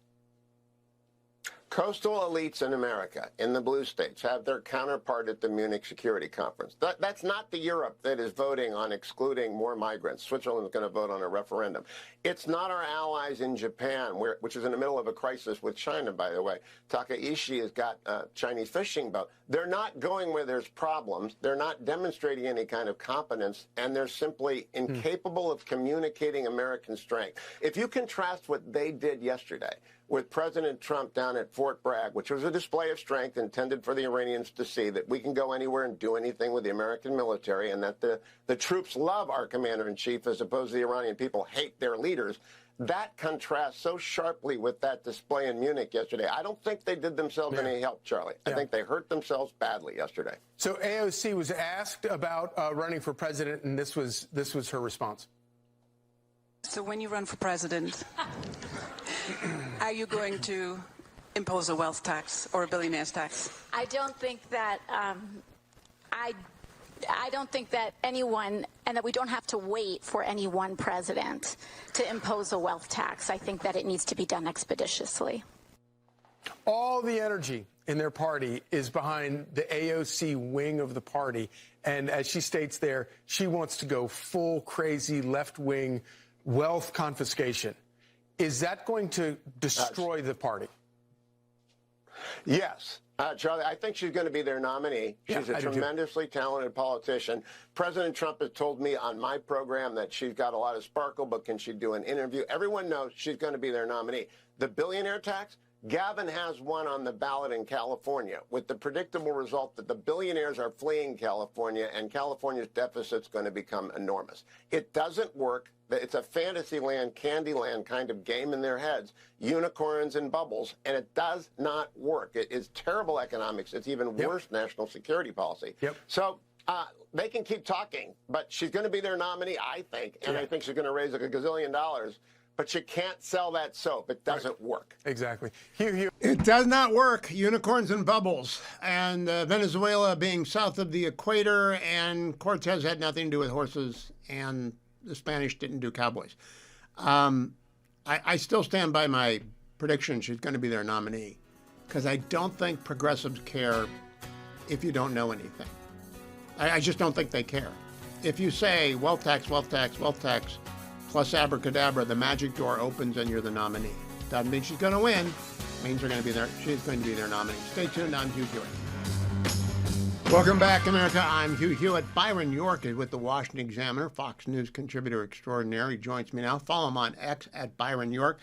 Coastal elites in America, in the blue states, have their counterpart at the Munich Security Conference. That's not the Europe that is voting on excluding more migrants. Switzerland is going to vote on a referendum. It's not our allies in Japan, which is in the middle of a crisis with China, by the way. Takaishi has got a Chinese fishing boat. They're not going where there's problems. They're not demonstrating any kind of competence, and they're simply incapable of communicating American strength. If you contrast what they did yesterday with President Trump down at Fort Bragg, which was a display of strength intended for the Iranians to see that we can go anywhere and do anything with the American military, and that the troops love our commander-in-chief as opposed to the Iranian people hate their leaders. That contrasts so sharply with that display in Munich yesterday. I don't think they did themselves any help, Charlie. I think they hurt themselves badly yesterday. So AOC was asked about running for president, and this was her response. So when you run for president, are you going to impose a wealth tax or a billionaire's tax? I don't think that I don't think that anyone, and that we don't have to wait for any one president to impose a wealth tax. I think that it needs to be done expeditiously. All the energy in their party is behind the AOC wing of the party. And as she states there, she wants to go full crazy left-wing wealth confiscation. Is that going to destroy the party? Yes. Charlie, I think she's going to be their nominee. She's a tremendously talented politician. President Trump has told me on my program that she's got a lot of sparkle, but can she do an interview? Everyone knows she's going to be their nominee. The billionaire tax, Gavin has one on the ballot in California with the predictable result that the billionaires are fleeing California and California's deficit's going to become enormous. It doesn't work. It's a fantasy land, candy land kind of game in their heads, unicorns and bubbles, and it does not work. It is terrible economics. It's even worse national security policy. So they can keep talking, but she's going to be their nominee, I think, and I think she's going to raise like $1 gazillion. But you can't sell that soap. It doesn't work. Exactly. Hugh. It does not work. Unicorns and bubbles. And Venezuela being south of the equator, and Cortez had nothing to do with horses, and the Spanish didn't do cowboys. I still stand by my prediction she's going to be their nominee, because I don't think progressives care if you don't know anything. I just don't think they care. If you say wealth tax, wealth tax, wealth tax, plus abracadabra, the magic door opens and you're the nominee. Doesn't mean she's going to win. Means she's going to be their nominee. Stay tuned. I'm Hugh Hewitt. Welcome back, America. I'm Hugh Hewitt. Byron York is with the Washington Examiner, Fox News contributor extraordinaire. He joins me now. Follow him on X at Byron York.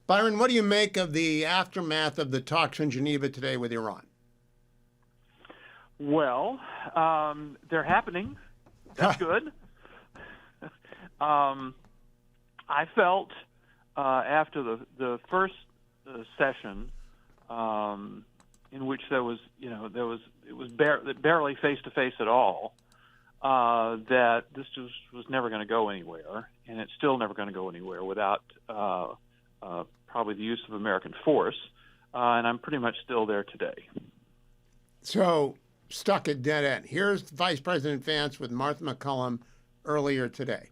Byron, what do you make of the aftermath of the talks in Geneva today with Iran? Well, they're happening. That's good. I felt after the first session, in which it was barely face to face at all, that this was never going to go anywhere, and it's still never going to go anywhere without probably the use of American force, and I'm pretty much still there today. So stuck at dead end. Here's Vice President Vance with Martha McCallum earlier today.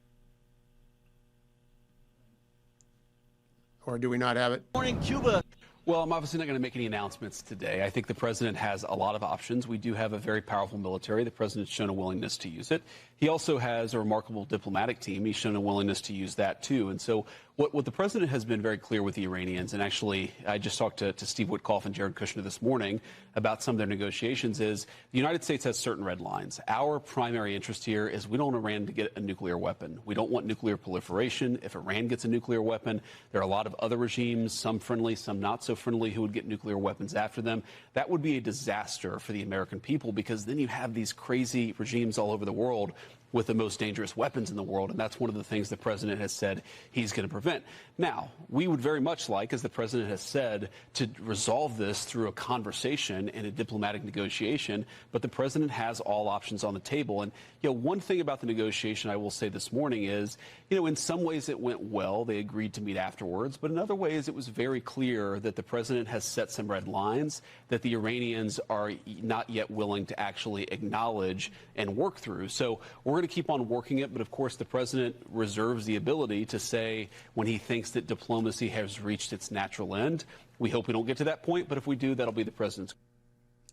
Or do we not have it? Morning, Cuba. Well, I'm obviously not going to make any announcements today. I think the president has a lot of options. We do have a very powerful military. The president's shown a willingness to use it. He also has a remarkable diplomatic team. He's shown a willingness to use that, too. And so what the president has been very clear with the Iranians, and actually I just talked to Steve Witkoff and Jared Kushner this morning about some of their negotiations, is the United States has certain red lines. Our primary interest here is we don't want Iran to get a nuclear weapon. We don't want nuclear proliferation. If Iran gets a nuclear weapon, there are a lot of other regimes, some friendly, some not so friendly, who would get nuclear weapons after them. That would be a disaster for the American people, because then you have these crazy regimes all over the world with the most dangerous weapons in the world, and that's one of the things the president has said he's going to prevent. Now, we would very much like, as the president has said, to resolve this through a conversation and a diplomatic negotiation, but the president has all options on the table. And, one thing about the negotiation I will say this morning is, in some ways it went well. They agreed to meet afterwards, but in other ways it was very clear that the president has set some red lines that the Iranians are not yet willing to actually acknowledge and work through. So we're going to keep on working it, but of course the president reserves the ability to say when he thinks that diplomacy has reached its natural end. We hope we don't get to that point, but if we do, that'll be the president's.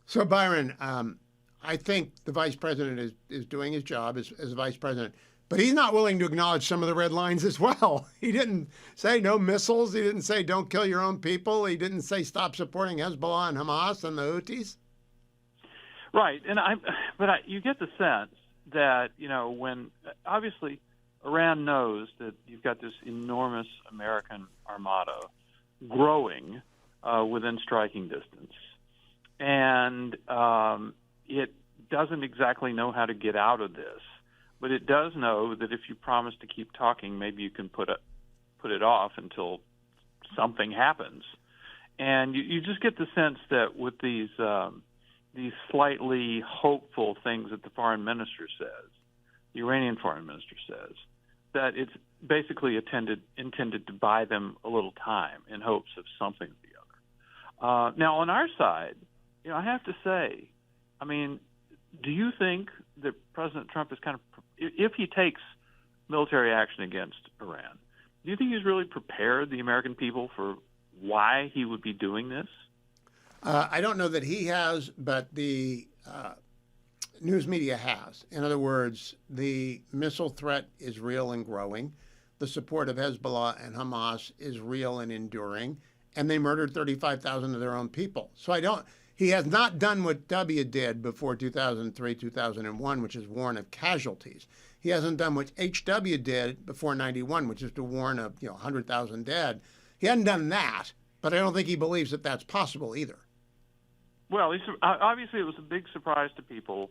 So, Byron, I think the vice president is doing his job as vice president, but he's not willing to acknowledge some of the red lines as well. He didn't say no missiles. He didn't say don't kill your own people. He didn't say stop supporting Hezbollah and Hamas and the Houthis. Right, but you get the sense that, when obviously Iran knows that you've got this enormous American armada growing within striking distance, and it doesn't exactly know how to get out of this, but it does know that if you promise to keep talking, maybe you can put it off until something happens. And you just get the sense that with these slightly hopeful things that the foreign minister says, the Iranian foreign minister says, that it's basically intended to buy them a little time in hopes of something or the other. Now, on our side, I have to say, do you think that President Trump is if he takes military action against Iran, do you think he's really prepared the American people for why he would be doing this? I don't know that he has, but the news media has. In other words, the missile threat is real and growing. The support of Hezbollah and Hamas is real and enduring. And they murdered 35,000 of their own people. So he has not done what W did before 2003, 2001, which is warn of casualties. He hasn't done what HW did before 91, which is to warn of 100,000 dead. He hasn't done that, but I don't think he believes that that's possible either. Well, obviously it was a big surprise to people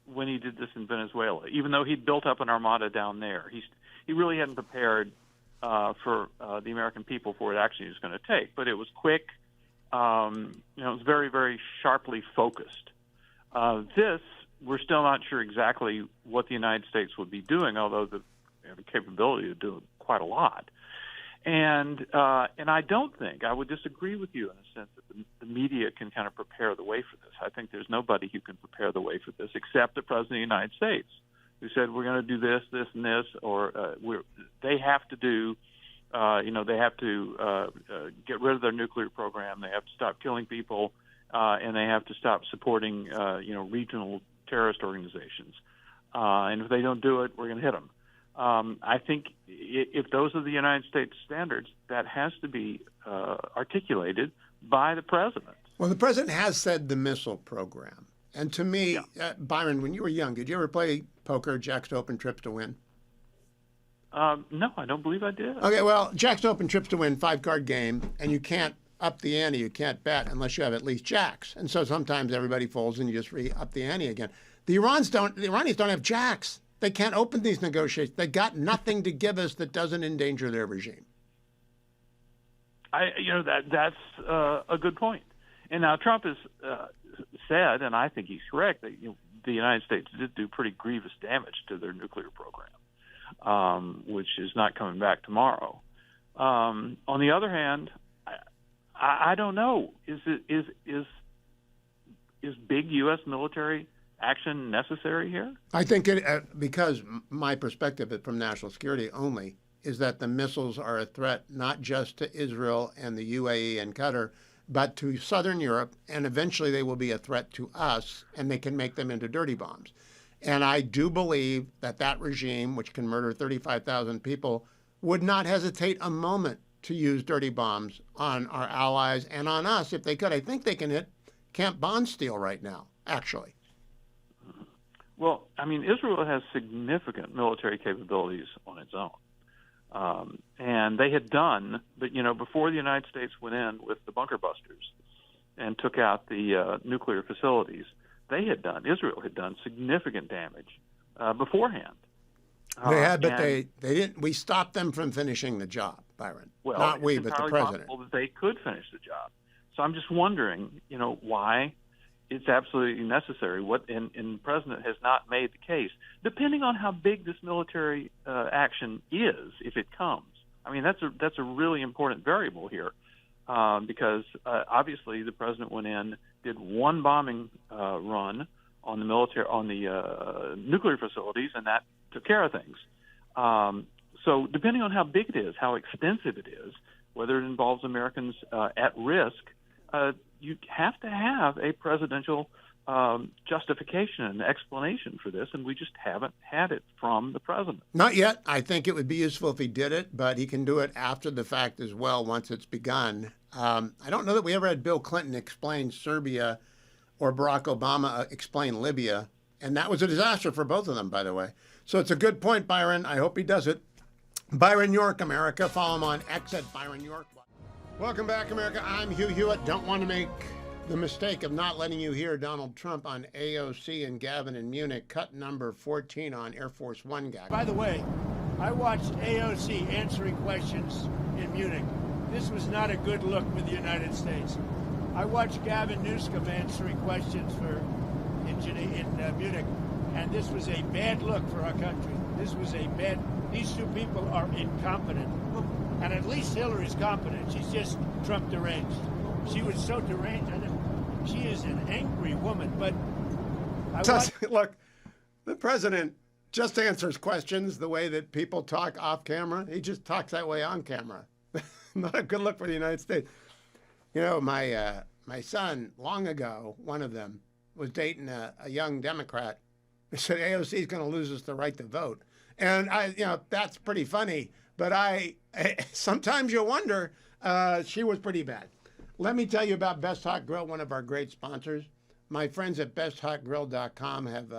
when he did this in Venezuela. Even though he'd built up an armada down there, he really hadn't prepared for the American people for what actually it was going to take. But it was quick. It was very, very sharply focused. This, we're still not sure exactly what the United States would be doing, although they have the capability to do quite a lot. And I don't think, I would disagree with you in the sense that the media can kind of prepare the way for this. I think there's nobody who can prepare the way for this except the President of the United States, who said we're going to do this, this, and this, or they have to do, they have to get rid of their nuclear program. They have to stop killing people, and they have to stop supporting, regional terrorist organizations. And if they don't do it, we're going to hit them. I think if those are the United States standards, that has to be articulated by the president. Well, the president has said the missile program. And to me, Byron, when you were young, did you ever play poker, Jack's to Open, Trips to Win? No, I don't believe I did. Okay, well, Jack's to Open, Trips to Win, 5-card game, and you can't up the ante, you can't bet unless you have at least jacks. And so sometimes everybody folds and you just re-up the ante again. The Iranians don't have jacks. They can't open these negotiations. They got nothing to give us that doesn't endanger their regime. That's a good point. And now Trump has said, and I think he's correct, that the United States did do pretty grievous damage to their nuclear program, which is not coming back tomorrow. On the other hand, I don't know. Is big U.S. military action necessary here? I think because my perspective from national security only is that the missiles are a threat not just to Israel and the UAE and Qatar, but to Southern Europe, and eventually they will be a threat to us, and they can make them into dirty bombs. And I do believe that regime, which can murder 35,000 people, would not hesitate a moment to use dirty bombs on our allies and on us if they could. I think they can hit Camp Bondsteel right now, actually. Well, I mean, Israel has significant military capabilities on its own. And they had done, but before the United States went in with the bunker busters and took out the nuclear facilities, Israel had done significant damage beforehand. They had, but they didn't. We stopped them from finishing the job, Byron. Well, not we, but the president. Possible that they could finish the job. So I'm just wondering, why it's absolutely necessary. And the president has not made the case. Depending on how big this military action is, if it comes, I mean that's a really important variable here, because obviously the president went in, did one bombing run on the nuclear facilities, and that took care of things. So depending on how big it is, how extensive it is, whether it involves Americans at risk, you have to have a presidential justification and explanation for this, and we just haven't had it from the president. Not yet. I think it would be useful if he did it, but he can do it after the fact as well once it's begun. I don't know that we ever had Bill Clinton explain Serbia or Barack Obama explain Libya, and that was a disaster for both of them, by the way. So it's a good point, Byron. I hope he does it. Byron York, America. Follow him on X at Byron York. Welcome back, America. I'm Hugh Hewitt. Don't want to make the mistake of not letting you hear Donald Trump on AOC and Gavin in Munich, cut number 14 on Air Force One gag. By the way, I watched AOC answering questions in Munich. This was not a good look for the United States. I watched Gavin Newsom answering questions in Munich, and this was a bad look for our country. These two people are incompetent. And at least Hillary's competent. She's just Trump deranged. She was so deranged. She is an angry woman. But look, the president just answers questions the way that people talk off camera. He just talks that way on camera. Not a good look for the United States. My son, long ago, one of them, was dating a young Democrat. He said AOC is going to lose us the right to vote. And that's pretty funny. But sometimes you wonder, she was pretty bad. Let me tell you about Best Hot Grill, one of our great sponsors. My friends at besthotgrill.com have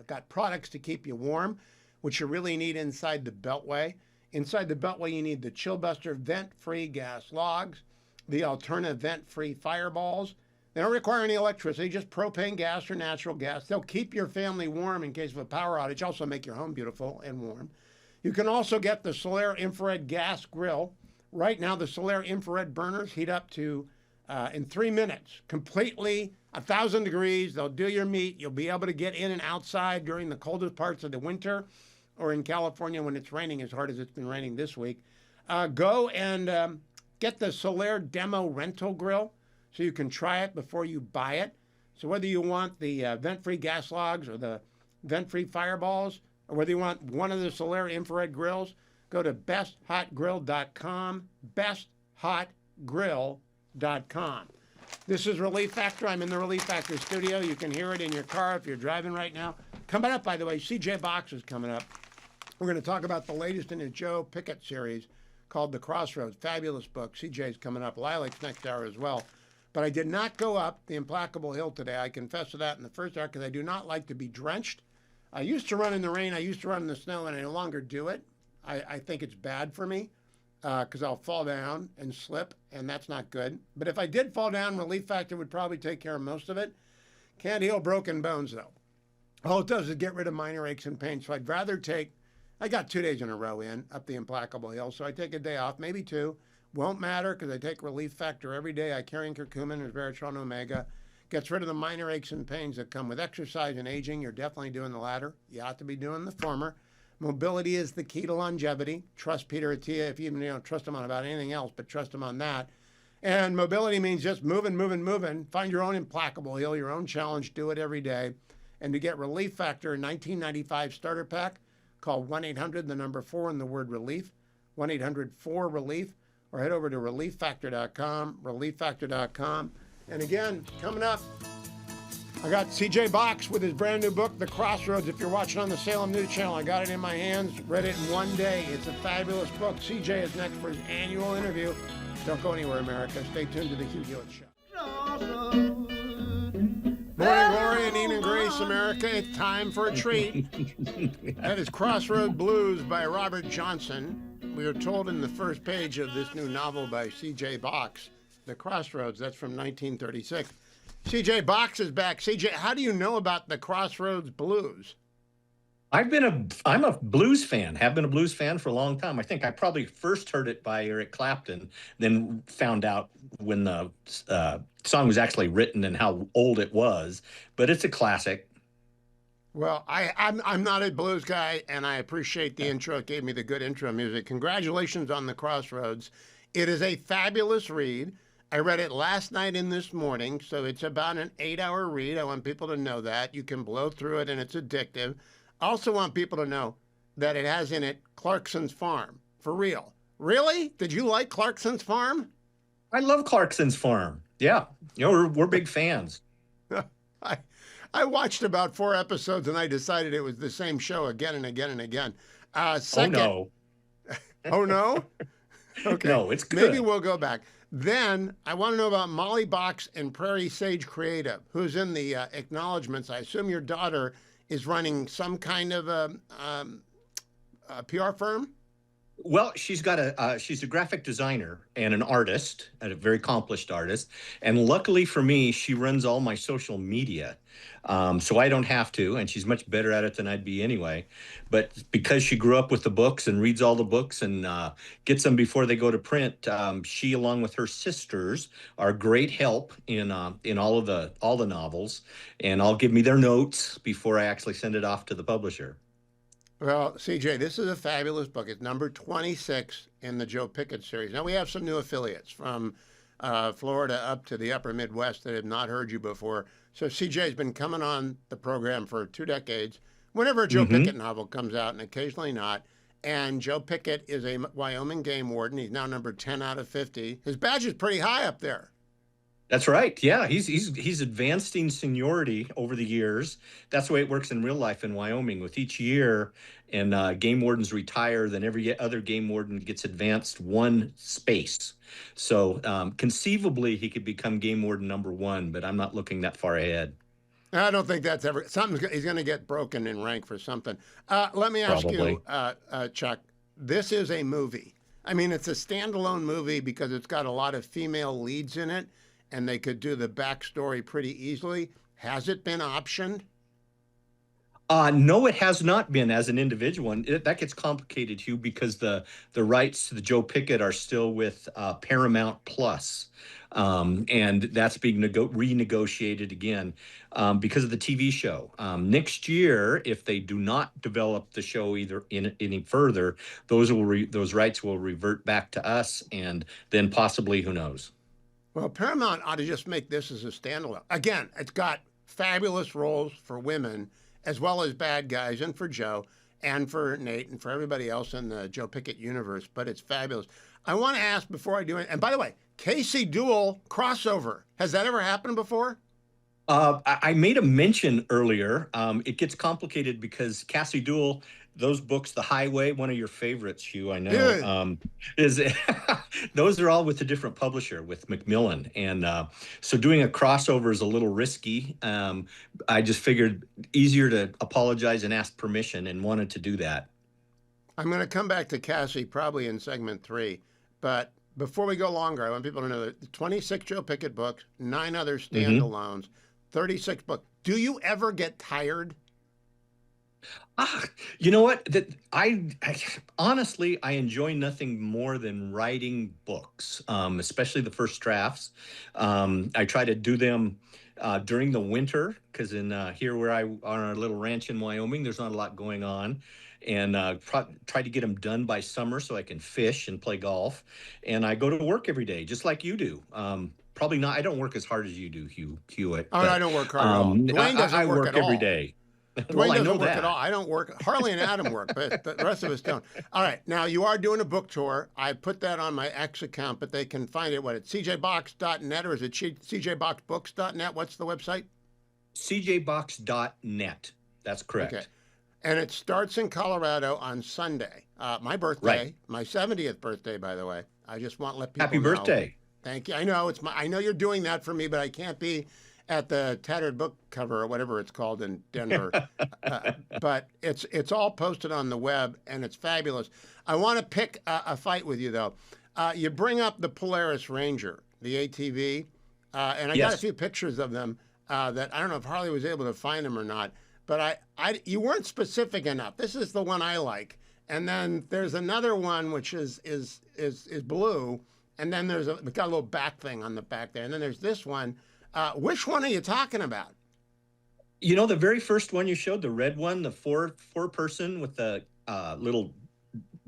got products to keep you warm, which you really need inside the Beltway. Inside the Beltway, you need the Chillbuster vent-free gas logs, the Alterna vent-free fireballs. They don't require any electricity, just propane gas or natural gas. They'll keep your family warm in case of a power outage, also make your home beautiful and warm. You can also get the Solaire Infrared Gas Grill. Right now, the Solaire Infrared burners heat up to, in 3 minutes, completely 1,000 degrees. They'll do your meat. You'll be able to get in and outside during the coldest parts of the winter, or in California when it's raining as hard as it's been raining this week. Go and get the Solaire Demo Rental Grill so you can try it before you buy it. So whether you want the vent-free gas logs or the vent-free fireballs, or whether you want one of the Solaire infrared grills, go to besthotgrill.com, besthotgrill.com. This is Relief Factor. I'm in the Relief Factor studio. You can hear it in your car if you're driving right now. Coming up, by the way, CJ Box is coming up. We're going to talk about the latest in his Joe Pickett series called The Crossroads. Fabulous book. CJ's coming up. Lilek's next hour as well. But I did not go up the Implacable Hill today. I confess to that in the first hour because I do not like to be drenched. I used to run in the rain. I used to run in the snow, and I no longer do it. I think it's bad for me because I'll fall down and slip, and that's not good. But if I did fall down, Relief Factor would probably take care of most of it. Can't heal broken bones, though. All it does is get rid of minor aches and pains. So I'd rather I got 2 days in a row up the Implacable Hill, so I take a day off, maybe 2. Won't matter because I take Relief Factor every day. I carry in curcumin and resveratrol omega. Gets rid of the minor aches and pains that come with exercise and aging. You're definitely doing the latter. You ought to be doing the former. Mobility is the key to longevity. Trust Peter Attia if you don't trust him on about anything else, but trust him on that. And mobility means just moving. Find your own Implacable Hill, your own challenge. Do it every day. And to get Relief Factor 1995 starter pack, call 1-800, the number 4 and the word relief, 1-800-4-RELIEF, or head over to relieffactor.com, relieffactor.com. And again, coming up, I got CJ Box with his brand new book, The Crossroads. If you're watching on the Salem News Channel, I got it in my hands, read it in one day. It's a fabulous book. CJ is next for his annual interview. Don't go anywhere, America. Stay tuned to the Hugh Hewitt Show. Morning, Glory and Ian and Grace, America. It's time for a treat. That is Crossroad Blues by Robert Johnson. We are told in the first page of this new novel by C.J. Box, The Crossroads. That's from 1936. C.J. Box is back. C.J., how do you know about the Crossroads Blues? I'm a blues fan, have been a blues fan for a long time. I think I probably first heard it by Eric Clapton, then found out when the song was actually written and how old it was. But it's a classic. Well, I'm not a blues guy, and I appreciate the intro. It gave me the good intro music. Congratulations on The Crossroads. It is a fabulous read. I read it last night and this morning, so it's about an 8-hour read. I want people to know that. You can blow through it, and it's addictive. I also want people to know that it has in it Clarkson's Farm, for real. Really? Did you like Clarkson's Farm? I love Clarkson's Farm. Yeah, we're big fans. I watched about 4 episodes, and I decided it was the same show again and again and again. Second, oh, no. Oh, no? Okay. No, it's good. Maybe we'll go back. Then I want to know about Molly Box and Prairie Sage Creative, who's in the acknowledgments. I assume your daughter is running some kind of a PR firm? Well, she's a graphic designer and an artist, a very accomplished artist. And luckily for me, she runs all my social media. So I don't have to, and she's much better at it than I'd be anyway. But because she grew up with the books and reads all the books and gets them before they go to print, she, along with her sisters, are great help in all the novels. And I'll give me their notes before I actually send it off to the publisher. Well, CJ, this is a fabulous book. It's number 26 in the Joe Pickett series. Now, we have some new affiliates from Florida up to the upper Midwest that have not heard you before. So CJ's been coming on the program for 2 decades. Whenever a Joe Pickett novel comes out, and occasionally not, and Joe Pickett is a Wyoming game warden. He's now number 10 out of 50. His badge is pretty high up there. That's right. Yeah, he's advanced in seniority over the years. That's the way it works in real life in Wyoming. With each year, and game wardens retire, then every other game warden gets advanced 1 space. So conceivably, he could become game warden number 1, but I'm not looking that far ahead. I don't think that's ever something. He's going to get broken in rank for something. Let me ask you, Chuck. This is a movie. I mean, it's a standalone movie because it's got a lot of female leads in it. And they could do the backstory pretty easily. Has it been optioned? No, it has not been as an individual. And that gets complicated, Hugh, because the rights to the Joe Pickett are still with Paramount Plus. And that's being renegotiated again because of the TV show. Next year, if they do not develop the show any further, those rights will revert back to us, and then possibly, who knows? Well, Paramount ought to just make this as a standalone. Again, it's got fabulous roles for women as well as bad guys, and for Joe and for Nate and for everybody else in the Joe Pickett universe, but it's fabulous. I want to ask before I do it, and by the way, Casey Duell crossover. Has that ever happened before? I made a mention earlier. It gets complicated because Cassie Duell, those books, The Highway, one of your favorites, Hugh, I know, is those are all with a different publisher, with Macmillan. And so doing a crossover is a little risky. I just figured easier to apologize and ask permission, and wanted to do that. I'm going to come back to Cassie probably in segment 3. But before we go longer, I want people to know that the 26 Joe Pickett books, 9 other standalones, 36 books. Do you ever get tired? You know what? I honestly, I enjoy nothing more than writing books, especially the first drafts. I try to do them during the winter because in here where on our little ranch in Wyoming, there's not a lot going on. And try to get them done by summer so I can fish and play golf. And I go to work every day, just like you do. probably not. I don't work as hard as you do, Hugh Hewitt. Oh, no, I don't work hard at all. Dwayne doesn't I work work at all. every day. Dwayne Well, I know doesn't work that. at all. I don't work. Harley and Adam work, but the rest of us don't. All right. Now, you are doing a book tour. I put that on my X account, but they can find it, at cjbox.net, or is it cjboxbooks.net? What's the website? cjbox.net. That's correct. Okay. And it starts in Colorado on Sunday. My birthday, my 70th birthday, by the way. I just want to let people Happy know. birthday. Thank you. I know I know you're doing that for me, but I can't be at the tattered book cover or whatever it's called in Denver. But it's all posted on the web, and it's fabulous. I want to pick a fight with you, though. You bring up the Polaris Ranger, the ATV, and I got a few pictures of them that I don't know if Harley was able to find them or not. But you weren't specific enough. This is the one I like, and then there's another one which is blue, and then it's got a little back thing on the back there, and then there's this one. Which one are you talking about? You know, the very first one you showed, the red one, the four person with the little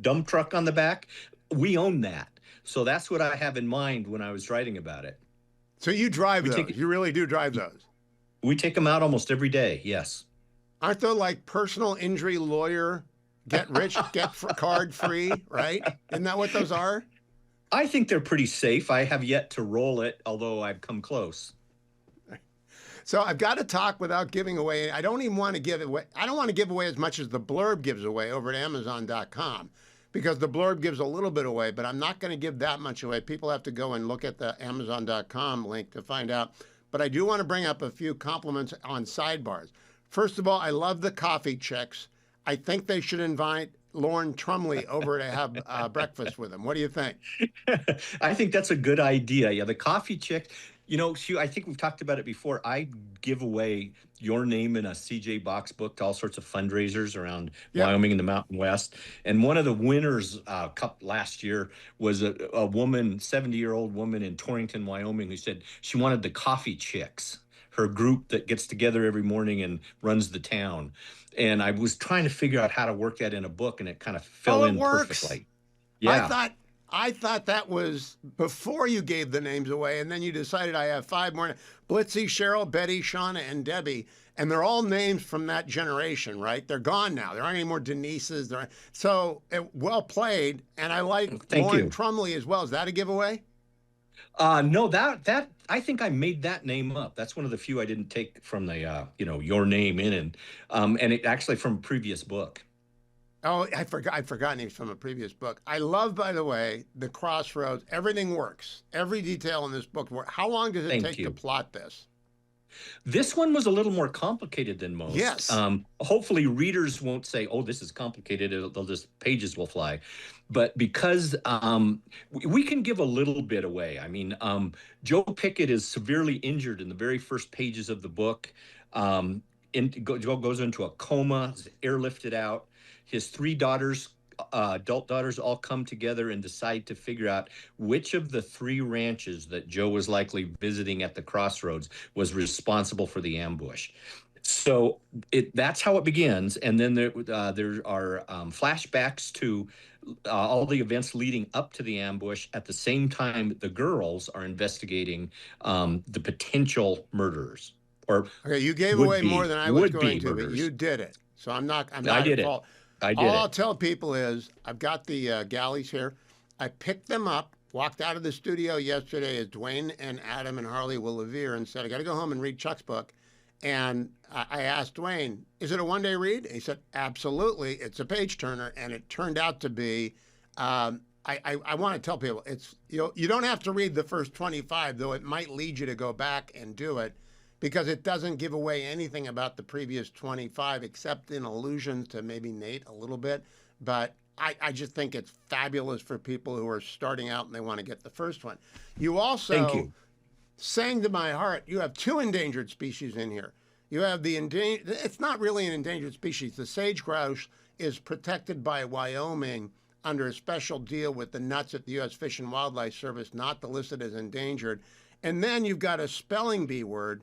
dump truck on the back. We own that, so that's what I have in mind when I was writing about it. So you drive those? You really do drive those? We take them out almost every day. Yes. Aren't they like personal injury lawyer, get rich, card free, right? Isn't that what those are? I think they're pretty safe. I have yet to roll it, although I've come close. So I've got to talk without giving away. I don't even want to give away. I don't want to give away as much as the blurb gives away over at Amazon.com, because the blurb gives a little bit away, but I'm not going to give that much away. People have to go and look at the Amazon.com link to find out. But I do want to bring up a few compliments on sidebars. First of all, I love the coffee chicks. I think they should invite Lauren Trumley over to have breakfast with them. What do you think? I think that's a good idea. Yeah, the coffee chick. You know, Hugh, I think we've talked about it before. I give away your name in a CJ Box book to all sorts of fundraisers around Wyoming and the Mountain West. And one of the winners last year was a woman, 70-year-old woman in Torrington, Wyoming, who said she wanted the coffee chicks, her group that gets together every morning and runs the town. And I was trying to figure out how to work that in a book, and it kind of fell in perfectly. Yeah. I thought that was before you gave the names away, and then you decided I have 5 more. Blitzy, Cheryl, Betty, Shauna, and Debbie, and they're all names from that generation, right? They're gone now. There aren't any more Denises. So well played, and I like Lauren Trumley as well. Is that a giveaway? No, that I think I made that name up. That's one of the few I didn't take from the your name in, and it actually from a previous book. Oh, I'd forgotten he's from a previous book. I love, by the way, the crossroads. Everything works. Every detail in this book works. How long does it take to plot this? This one was a little more complicated than most. Yes. Hopefully readers won't say, oh, this is complicated. They'll just, pages will fly. But because we can give a little bit away. I mean, Joe Pickett is severely injured in the very first pages of the book. Joe goes into a coma, is airlifted out. His 3 daughters, adult daughters, all come together and decide to figure out which of the 3 ranches that Joe was likely visiting at the crossroads was responsible for the ambush. So that's how it begins. And then there are flashbacks to all the events leading up to the ambush. At the same time, the girls are investigating the potential murderers. Okay, you gave away more than I was going to, but you did it. So I'm not at fault. All I'll tell people is I've got the galleys here. I picked them up, walked out of the studio yesterday as Dwayne and Adam and Harley will Levere and said, I got to go home and read Chuck's book. And I asked Dwayne, is it a one-day read? And he said, absolutely. It's a page turner. And it turned out to be, I want to tell people, you don't have to read the first 25, though it might lead you to go back and do it, because it doesn't give away anything about the previous 25 except in allusions to maybe Nate a little bit. But I just think it's fabulous for people who are starting out and they want to get the first one. You also sang to my heart. You have 2 endangered species in here. You have it's not really an endangered species. The sage grouse is protected by Wyoming under a special deal with the nuts at the U.S. Fish and Wildlife Service, not listed as endangered. And then you've got a spelling bee word,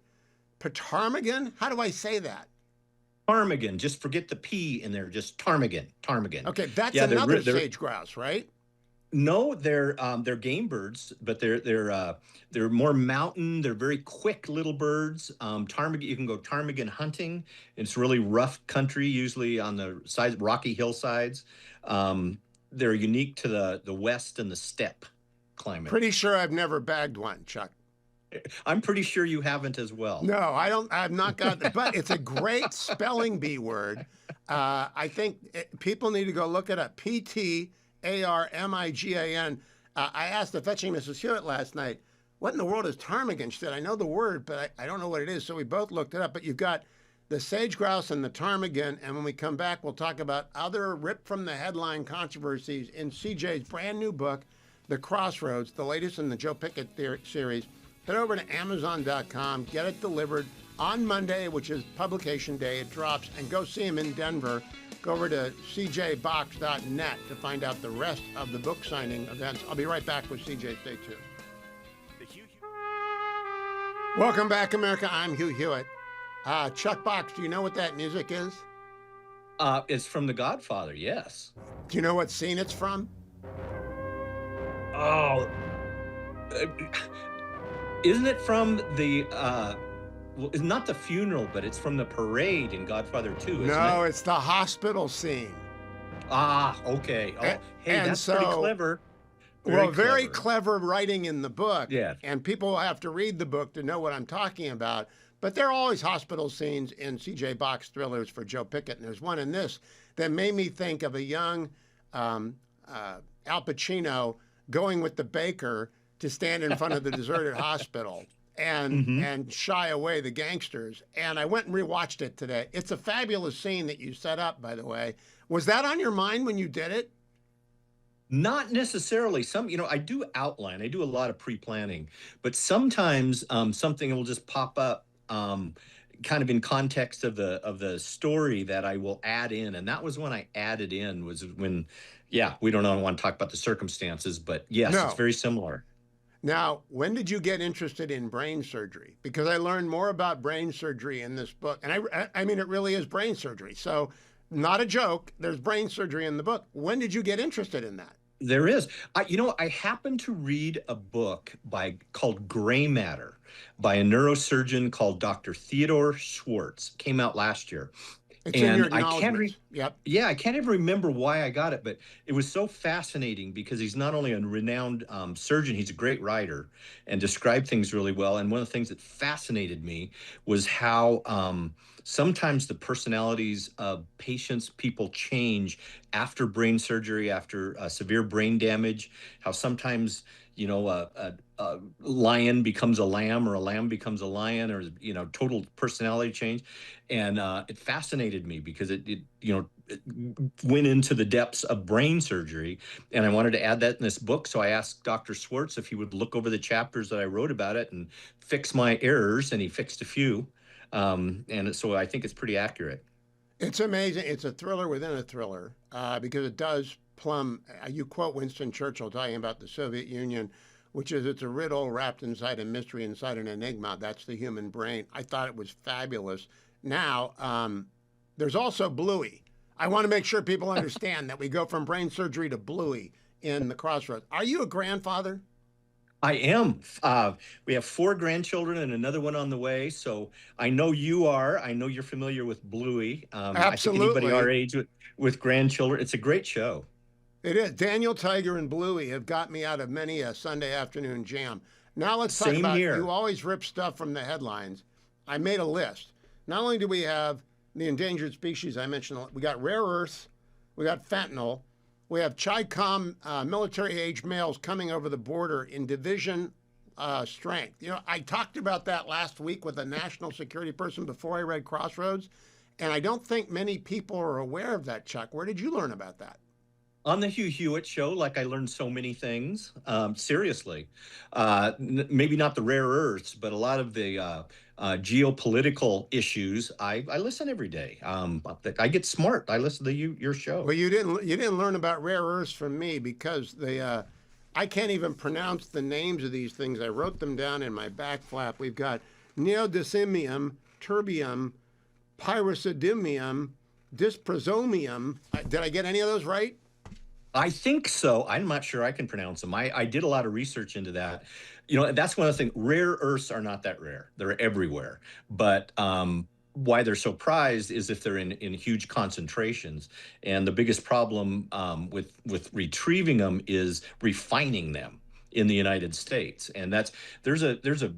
Ptarmigan? How do I say that? Ptarmigan. Just forget the P in there. Just ptarmigan. Ptarmigan. Okay, that's another sage grouse, right? No, they're game birds, but they're more mountain. They're very quick little birds. Ptarmigan, you can go ptarmigan hunting. It's really rough country, usually on the sides, rocky hillsides. They're unique to the west and the steppe climate. Pretty sure I've never bagged one, Chuck. I'm pretty sure you haven't as well. No, I don't. I've not got it, but it's a great spelling bee word. I think people need to go look it up. Ptarmigan. I asked the fetching Mrs. Hewitt last night, what in the world is ptarmigan? She said, I know the word, but I don't know what it is. So we both looked it up. But you've got the sage grouse and the ptarmigan. And when we come back, we'll talk about other ripped from the headline controversies in CJ's brand new book, The Crossroads, the latest in the Joe Pickett series. Head over to Amazon.com, get it delivered on Monday, which is publication day. It drops, and go see him in Denver. Go over to cjbox.net to find out the rest of the book signing events. I'll be right back with CJ. Stay tuned. Welcome back, America. I'm Hugh Hewitt. Chuck Box, do you know what that music is? It's from The Godfather, yes. Do you know what scene it's from? Oh, isn't it from the, well, it's not the funeral, but it's from the parade in Godfather 2, isn't No, it? it's the hospital scene. Ah, okay. Oh, hey, that's pretty clever. Very clever writing in the book. Yeah. And people have to read the book to know what I'm talking about. But there are always hospital scenes in CJ Box thrillers for Joe Pickett. And there's one in this that made me think of a young Al Pacino going with the baker to stand in front of the deserted hospital and shy away the gangsters. And I went and rewatched it today. It's a fabulous scene that you set up, by the way. Was that on your mind when you did it? Not necessarily. I do outline. I do a lot of pre-planning, but sometimes something will just pop up, kind of in context of the story that I will add in. And that was when I added in. Was when, we don't want to talk about the circumstances, but yes, It's very similar. Now, when did you get interested in brain surgery? Because I learned more about brain surgery in this book, and I mean, it really is brain surgery. So, not a joke. There's brain surgery in the book. When did you get interested in that? There is. I happened to read a book called Gray Matter by a neurosurgeon called Dr. Theodore Schwartz. Came out last year. It's in your acknowledgments. Yep. Yeah, I can't even remember why I got it, but it was so fascinating because he's not only a renowned surgeon, he's a great writer and described things really well. And one of the things that fascinated me was how sometimes the personalities of people change after brain surgery, after severe brain damage, how sometimes, a lion becomes a lamb or a lamb becomes a lion, or, total personality change. And it fascinated me because it went into the depths of brain surgery. And I wanted to add that in this book. So I asked Dr. Schwartz if he would look over the chapters that I wrote about it and fix my errors. And he fixed a few. And so I think it's pretty accurate. It's amazing. It's a thriller within a thriller because it does plumb. You quote Winston Churchill talking about the Soviet Union, which is it's a riddle wrapped inside a mystery, inside an enigma. That's the human brain. I thought it was fabulous. Now, there's also Bluey. I want to make sure people understand that we go from brain surgery to Bluey in The Crossroads. Are you a grandfather? I am. We have 4 grandchildren and another one on the way. So I know you are. I know you're familiar with Bluey. Absolutely. I think anybody our age with grandchildren, it's a great show. It is. Daniel Tiger and Bluey have got me out of many a Sunday afternoon jam. Now let's talk about, you always rip stuff from the headlines. I made a list. Not only do we have the endangered species I mentioned, we got rare earths, we got fentanyl, we have Chi-Com military-age males coming over the border in division strength. I talked about that last week with a national security person before I read Crossroads, and I don't think many people are aware of that, Chuck. Where did you learn about that? On the Hugh Hewitt show, like I learned so many things, seriously. Maybe not the rare earths, but a lot of the geopolitical issues. I listen every day. I get smart. I listen to your show. Well, you didn't learn about rare earths from me because I can't even pronounce the names of these things. I wrote them down in my back flap. We've got neodymium, terbium, pyrrhocidium, dysprasomium. Did I get any of those right? I think so. I'm not sure I can pronounce them. I did a lot of research into that. That's one of the things. Rare earths are not that rare. They're everywhere. But why they're so prized is if they're in huge concentrations. And the biggest problem with retrieving them is refining them in the United States. And there's a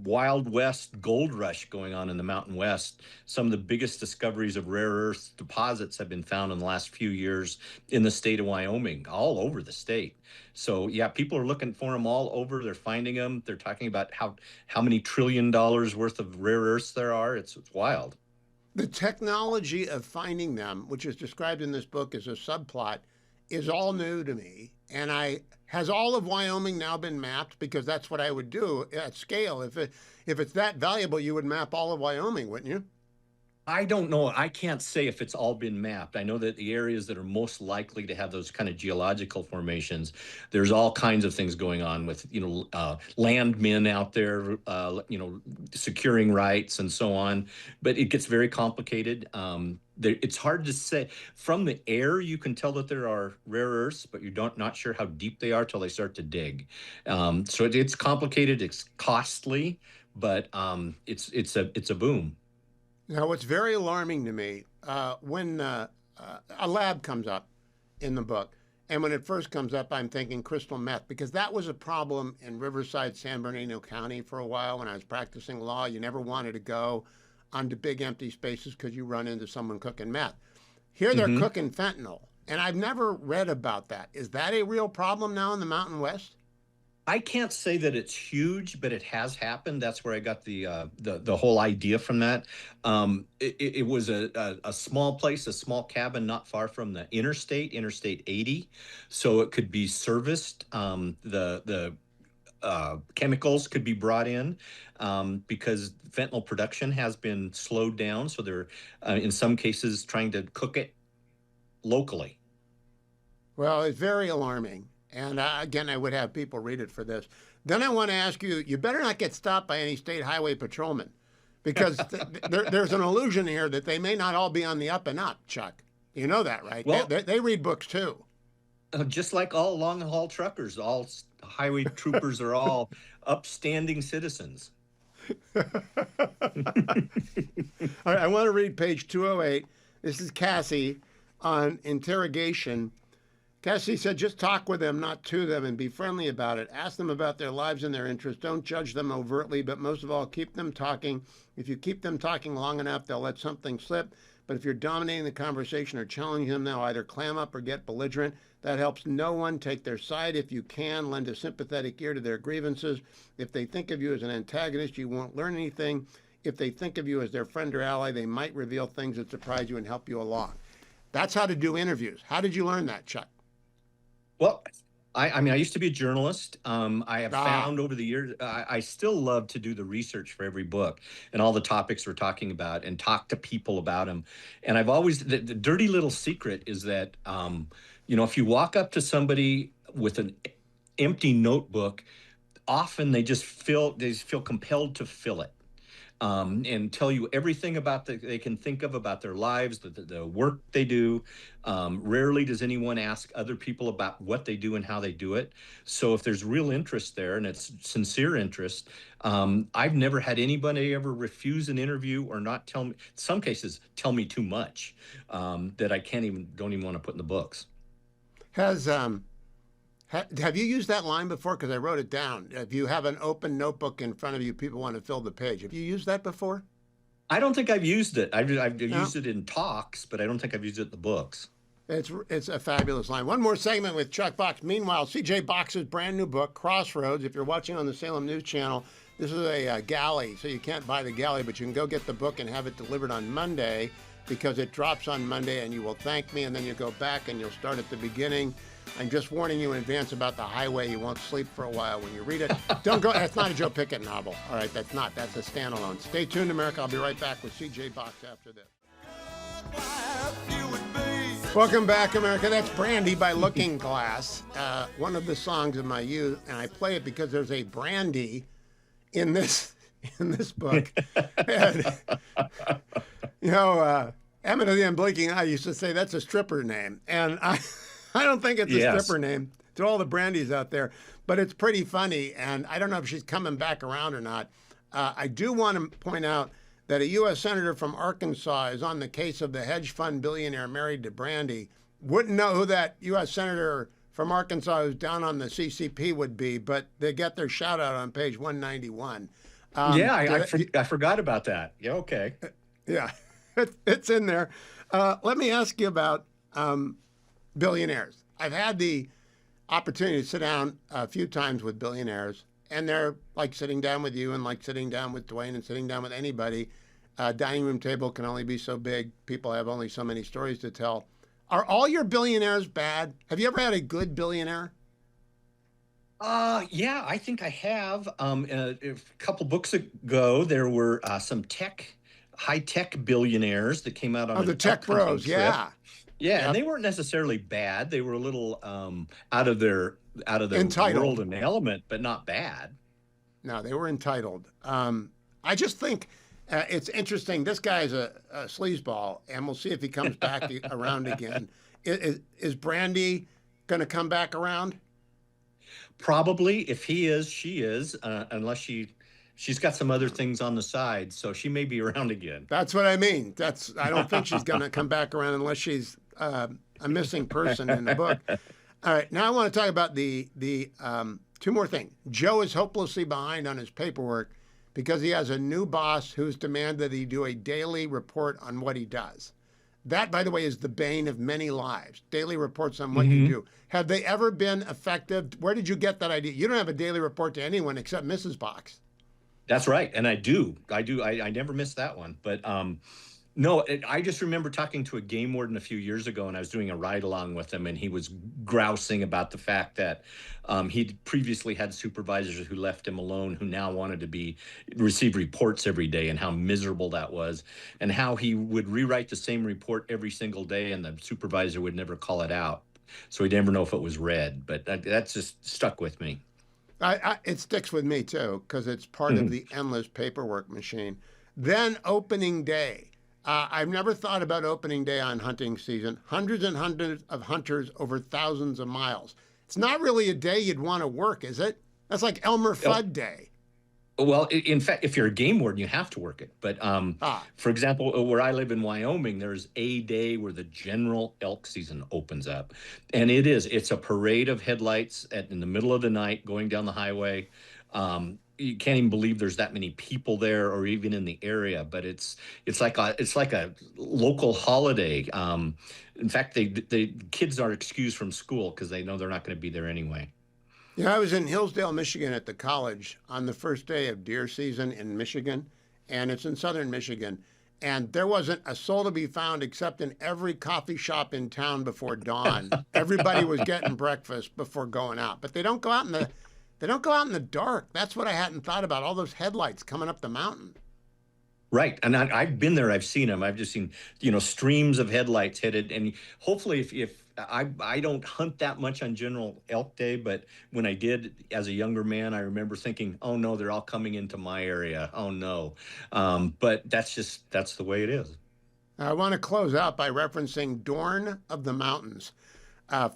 Wild West gold rush going on in the Mountain West. Some of the biggest discoveries of rare earth deposits have been found in the last few years in the state of Wyoming, all over the state. So yeah, people are looking for them all over. They're finding them. They're talking about how many $1 trillion worth of rare earths there are. It's wild. The technology of finding them, which is described in this book as a subplot, is all new to me. And has all of Wyoming now been mapped? Because that's what I would do at scale. If it's that valuable, you would map all of Wyoming, wouldn't you? I don't know. I can't say if it's all been mapped. I know that the areas that are most likely to have those kind of geological formations, there's all kinds of things going on with, landmen out there, securing rights and so on. But it gets very complicated. It's hard to say. From the air, you can tell that there are rare earths, but you're not sure how deep they are till they start to dig. So it's complicated. It's costly, but it's a boom. Now, what's very alarming to me, when a lab comes up in the book, and when it first comes up, I'm thinking crystal meth, because that was a problem in Riverside, San Bernardino County for a while when I was practicing law. You never wanted to go onto big empty spaces because you run into someone cooking meth. Here they're cooking fentanyl, and I've never read about that. Is that a real problem now in the Mountain West? I can't say that it's huge, but it has happened. That's where I got the whole idea from that. It was a small place, a small cabin not far from the Interstate 80, so it could be serviced. The chemicals could be brought in because fentanyl production has been slowed down. So they're in some cases trying to cook it locally. Well, it's very alarming. And again, I would have people read it for this. Then I want to ask you, you better not get stopped by any state highway patrolmen, because there's an illusion here that they may not all be on the up and up, Chuck. You know that, right? Well, they read books too. Just like all long-haul truckers, all highway troopers are all upstanding citizens. All right, I want to read page 208. This is Cassie on interrogation. Cassie said, just talk with them, not to them, and be friendly about it. Ask them about their lives and their interests. Don't judge them overtly, but most of all, keep them talking. If you keep them talking long enough, they'll let something slip. But if you're dominating the conversation or challenging them, they'll either clam up or get belligerent. That helps no one. Take their side if you can. Lend a sympathetic ear to their grievances. If they think of you as an antagonist, you won't learn anything. If they think of you as their friend or ally, they might reveal things that surprise you and help you along. That's how to do interviews. How did you learn that, Chuck? Well, I mean, I used to be a journalist. I have found over the years, I still love to do the research for every book and all the topics we're talking about and talk to people about them. And I've always, the dirty little secret is that, if you walk up to somebody with an empty notebook, often they feel compelled to fill it. And tell you everything about they can think of about their lives, the work they do. Rarely does anyone ask other people about what they do and how they do it. So if there's real interest there, and it's sincere interest, I've never had anybody ever refuse an interview or not tell me, in some cases, tell me too much that I don't even want to put in the books. Have you used that line before? Because I wrote it down. If you have an open notebook in front of you, people want to fill the page. Have you used that before? I don't think I've used it. I've used it in talks, but I don't think I've used it in the books. It's a fabulous line. One more segment with Chuck Box. Meanwhile, C.J. Box's brand new book, Crossroads. If you're watching on the Salem News Channel, this is a galley, so you can't buy the galley, but you can go get the book and have it delivered on Monday, because it drops on Monday, and you will thank me, and then you go back and you'll start at the beginning. I'm just warning you in advance about the highway. You won't sleep for a while when you read it. Don't go. That's not a Joe Pickett novel. All right, that's not. That's a standalone. Stay tuned, America. I'll be right back with C.J. Box after this. Welcome back, America. That's Brandy by Looking Glass, one of the songs of my youth, and I play it because there's a brandy in this book. And, Emmett of the Unblinking Eye used to say that's a stripper name, and I don't think it's a Yes. stripper name to all the Brandies out there, but it's pretty funny, and I don't know if she's coming back around or not. I do want to point out that a U.S. Senator from Arkansas is on the case of the hedge fund billionaire married to Brandy. Wouldn't know who that U.S. Senator from Arkansas who's down on the CCP would be, but they get their shout out on page 191. I forgot about that. Yeah, okay. Yeah, it's in there. Let me ask you about billionaires. I've had the opportunity to sit down a few times with billionaires, and they're like sitting down with you and like sitting down with Dwayne and sitting down with anybody. Dining room table can only be so big. People have only so many stories to tell. Are all your billionaires bad? Have you ever had a good billionaire? Yeah, I think I have. A couple books ago, there were some high-tech billionaires that came out on the tech bros, trip. yeah. Yeah, and they weren't necessarily bad. They were a little out of their Entitled. world and element, but not bad. No, they were entitled. I just think it's interesting. This guy's a sleazeball, and we'll see if he comes back around again. Is Brandy going to come back around? Probably. If he is, she is, unless she's got some other things on the side, so she may be around again. That's what I mean. I don't think she's going to come back around unless she's a missing person in the book. All right, now I want to talk about the two more things. Joe is hopelessly behind on his paperwork because he has a new boss who's demanded that he do a daily report on what he does. That, by the way, is the bane of many lives. Daily reports on what you do. Have they ever been effective? Where did you get that idea? You don't have a daily report to anyone except Mrs. Box. That's right, and I do. I never miss that one. But no, I just remember talking to a game warden a few years ago, and I was doing a ride along with him, and he was grousing about the fact that he'd previously had supervisors who left him alone, who now wanted to receive reports every day, and how miserable that was, and how he would rewrite the same report every single day, and the supervisor would never call it out, so he'd never know if it was read. But that's just stuck with me. It sticks with me, too, because it's part of the endless paperwork machine. Then opening day. I've never thought about opening day on hunting season. Hundreds and hundreds of hunters over thousands of miles. It's not really a day you'd want to work, is it? That's like Elmer Fudd Day. Well, in fact, if you're a game warden, you have to work it. But for example, where I live in Wyoming, there's a day where the general elk season opens up. And it's a parade of headlights in the middle of the night going down the highway. You can't even believe there's that many people there or even in the area, but it's like a local holiday. In fact, the kids are excused from school because they know they're not going to be there anyway. Yeah, I was in Hillsdale, Michigan at the college on the first day of deer season in Michigan, and it's in southern Michigan. And there wasn't a soul to be found except in every coffee shop in town before dawn. Everybody was getting breakfast before going out, but they don't go out in the dark. That's what I hadn't thought about. All those headlights coming up the mountain. Right, and I've been there. I've seen them. I've just seen streams of headlights headed. And hopefully, if I don't hunt that much on General Elk Day, but when I did as a younger man, I remember thinking, "Oh no, they're all coming into my area. Oh no," but that's the way it is. I want to close out by referencing Dorn of the Mountains.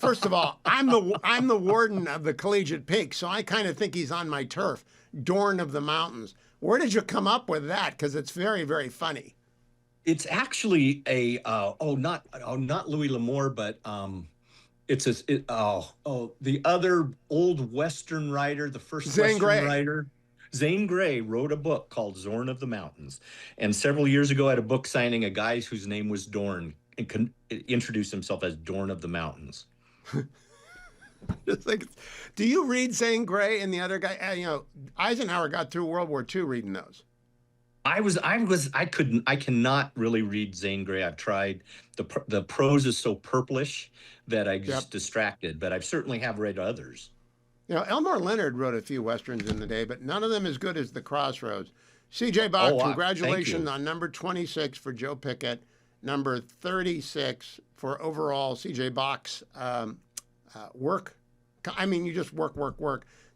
First of all, I'm the warden of the Collegiate Peak, so I kind of think he's on my turf. Dorn of the Mountains. Where did you come up with that? Because it's very, very funny. It's actually not Louis L'Amour, but the other old Western writer, the first Zane Grey. writer. Zane Grey wrote a book called Zorn of the Mountains. And several years ago at a book signing, a guy whose name was Dorn and introduced himself as Dorn of the Mountains. It's like, do you read Zane Grey and the other guy? Eisenhower got through World War II reading those. I cannot really read Zane Grey. I've tried. The prose is so purplish that I just distracted, but I certainly have read others. Elmore Leonard wrote a few Westerns in the day, but none of them as good as The Crossroads. C.J. Bach, congratulations on number 26 for Joe Pickett, number 36 for overall C.J. Bach's work. I mean, you just work.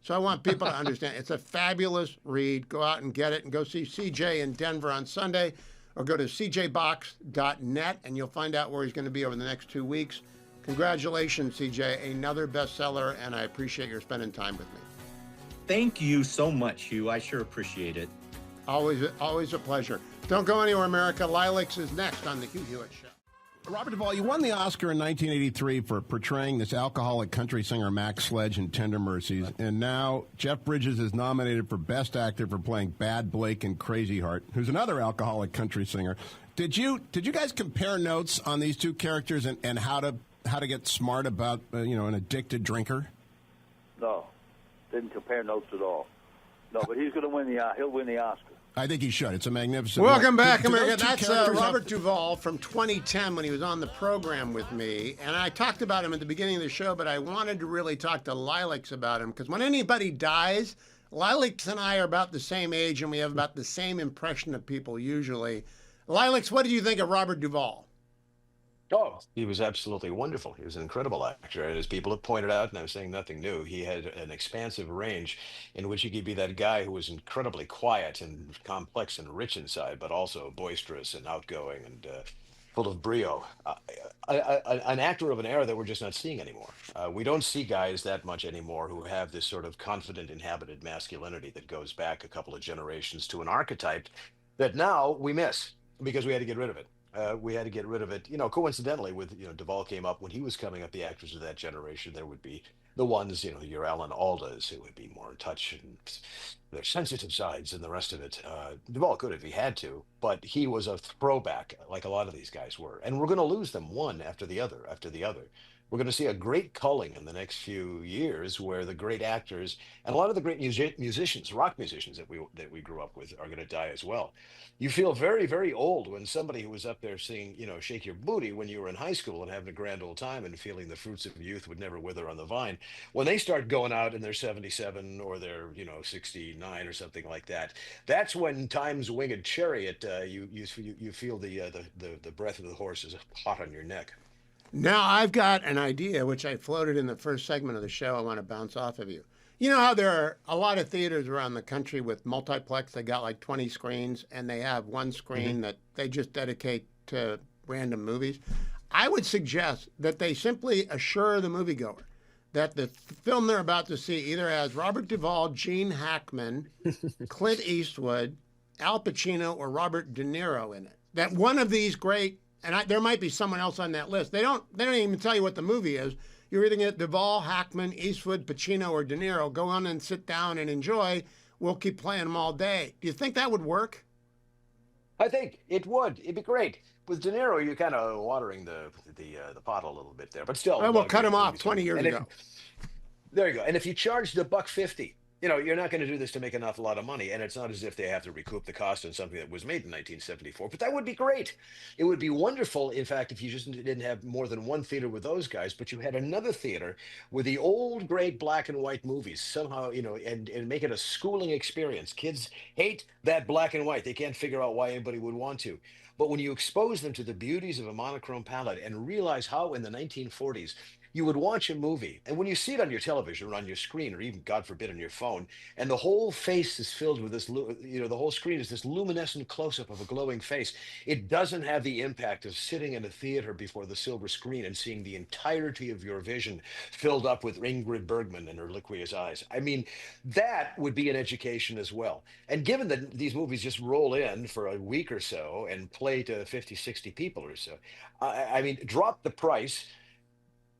So I want people to understand it's a fabulous read. Go out and get it and go see CJ in Denver on Sunday, or go to cjbox.net and you'll find out where he's going to be over the next 2 weeks. Congratulations, CJ. Another bestseller, and I appreciate your spending time with me. Thank you so much, Hugh. I sure appreciate it. Always a pleasure. Don't go anywhere, America. Lilacs is next on the Hugh Hewitt Show. Robert Duvall, you won the Oscar in 1983 for portraying this alcoholic country singer Max Sledge in Tender Mercies, and now Jeff Bridges is nominated for Best Actor for playing Bad Blake in Crazy Heart, who's another alcoholic country singer. Did you guys compare notes on these two characters and how to get smart about an addicted drinker? No, didn't compare notes at all. No, but he's going to win he'll win the Oscar. I think he should. It's a magnificent. Welcome back, America. That's Robert Duvall from 2010 when he was on the program with me. And I talked about him at the beginning of the show, but I wanted to really talk to Lilacs about him because when anybody dies, Lilacs and I are about the same age and we have about the same impression of people usually. Lilacs, what did you think of Robert Duvall? Oh, he was absolutely wonderful. He was an incredible actor. And as people have pointed out, and I'm saying nothing new, he had an expansive range in which he could be that guy who was incredibly quiet and complex and rich inside, but also boisterous and outgoing and full of brio. An actor of an era that we're just not seeing anymore. We don't see guys that much anymore who have this sort of confident, inhabited masculinity that goes back a couple of generations to an archetype that now we miss because we had to get rid of it. We had to get rid of it. Coincidentally, with Duvall came up when he was coming up. The actors of that generation, there would be the ones, your Alan Aldas, who would be more in touch and their sensitive sides and the rest of it. Duvall could if he had to, but he was a throwback, like a lot of these guys were. And we're going to lose them one after the other, after the other. We're going to see a great culling in the next few years where the great actors and a lot of the great musicians, rock musicians that we grew up with are going to die as well. You feel very, very old when somebody who was up there singing, Shake Your Booty when you were in high school and having a grand old time and feeling the fruits of youth would never wither on the vine. When they start going out and they're 77 or they're, 69 or something like that, that's when time's winged chariot, you feel the breath of the horse is hot on your neck. Now, I've got an idea, which I floated in the first segment of the show. I want to bounce off of you. You know how there are a lot of theaters around the country with multiplex? They got like 20 screens, and they have one screen that they just dedicate to random movies. I would suggest that they simply assure the moviegoer that the film they're about to see either has Robert Duvall, Gene Hackman, Clint Eastwood, Al Pacino, or Robert De Niro in it. That one of these great, and there might be someone else on that list. They don't even tell you what the movie is. You're either going to get Duvall, Hackman, Eastwood, Pacino, or De Niro. Go on and sit down and enjoy. We'll keep playing them all day. Do you think that would work? I think it would. It'd be great. With De Niro, you're kind of watering the pot a little bit there, but still. Well, we'll cut him off 20 years ago. There you go. And if you charged $1.50, you're not going to do this to make an awful lot of money, and it's not as if they have to recoup the cost on something that was made in 1974, but that would be great. It would be wonderful, in fact, if you just didn't have more than one theater with those guys, but you had another theater with the old, great black and white movies somehow, and make it a schooling experience. Kids hate that black and white. They can't figure out why anybody would want to. But when you expose them to the beauties of a monochrome palette and realize how in the 1940s, you would watch a movie, and when you see it on your television or on your screen, or even, God forbid, on your phone, and the whole face is filled with this, the whole screen is this luminescent close-up of a glowing face, it doesn't have the impact of sitting in a theater before the silver screen and seeing the entirety of your vision filled up with Ingrid Bergman and her liqueous eyes. I mean, that would be an education as well. And given that these movies just roll in for a week or so and play to 50, 60 people or so, I mean, drop the price,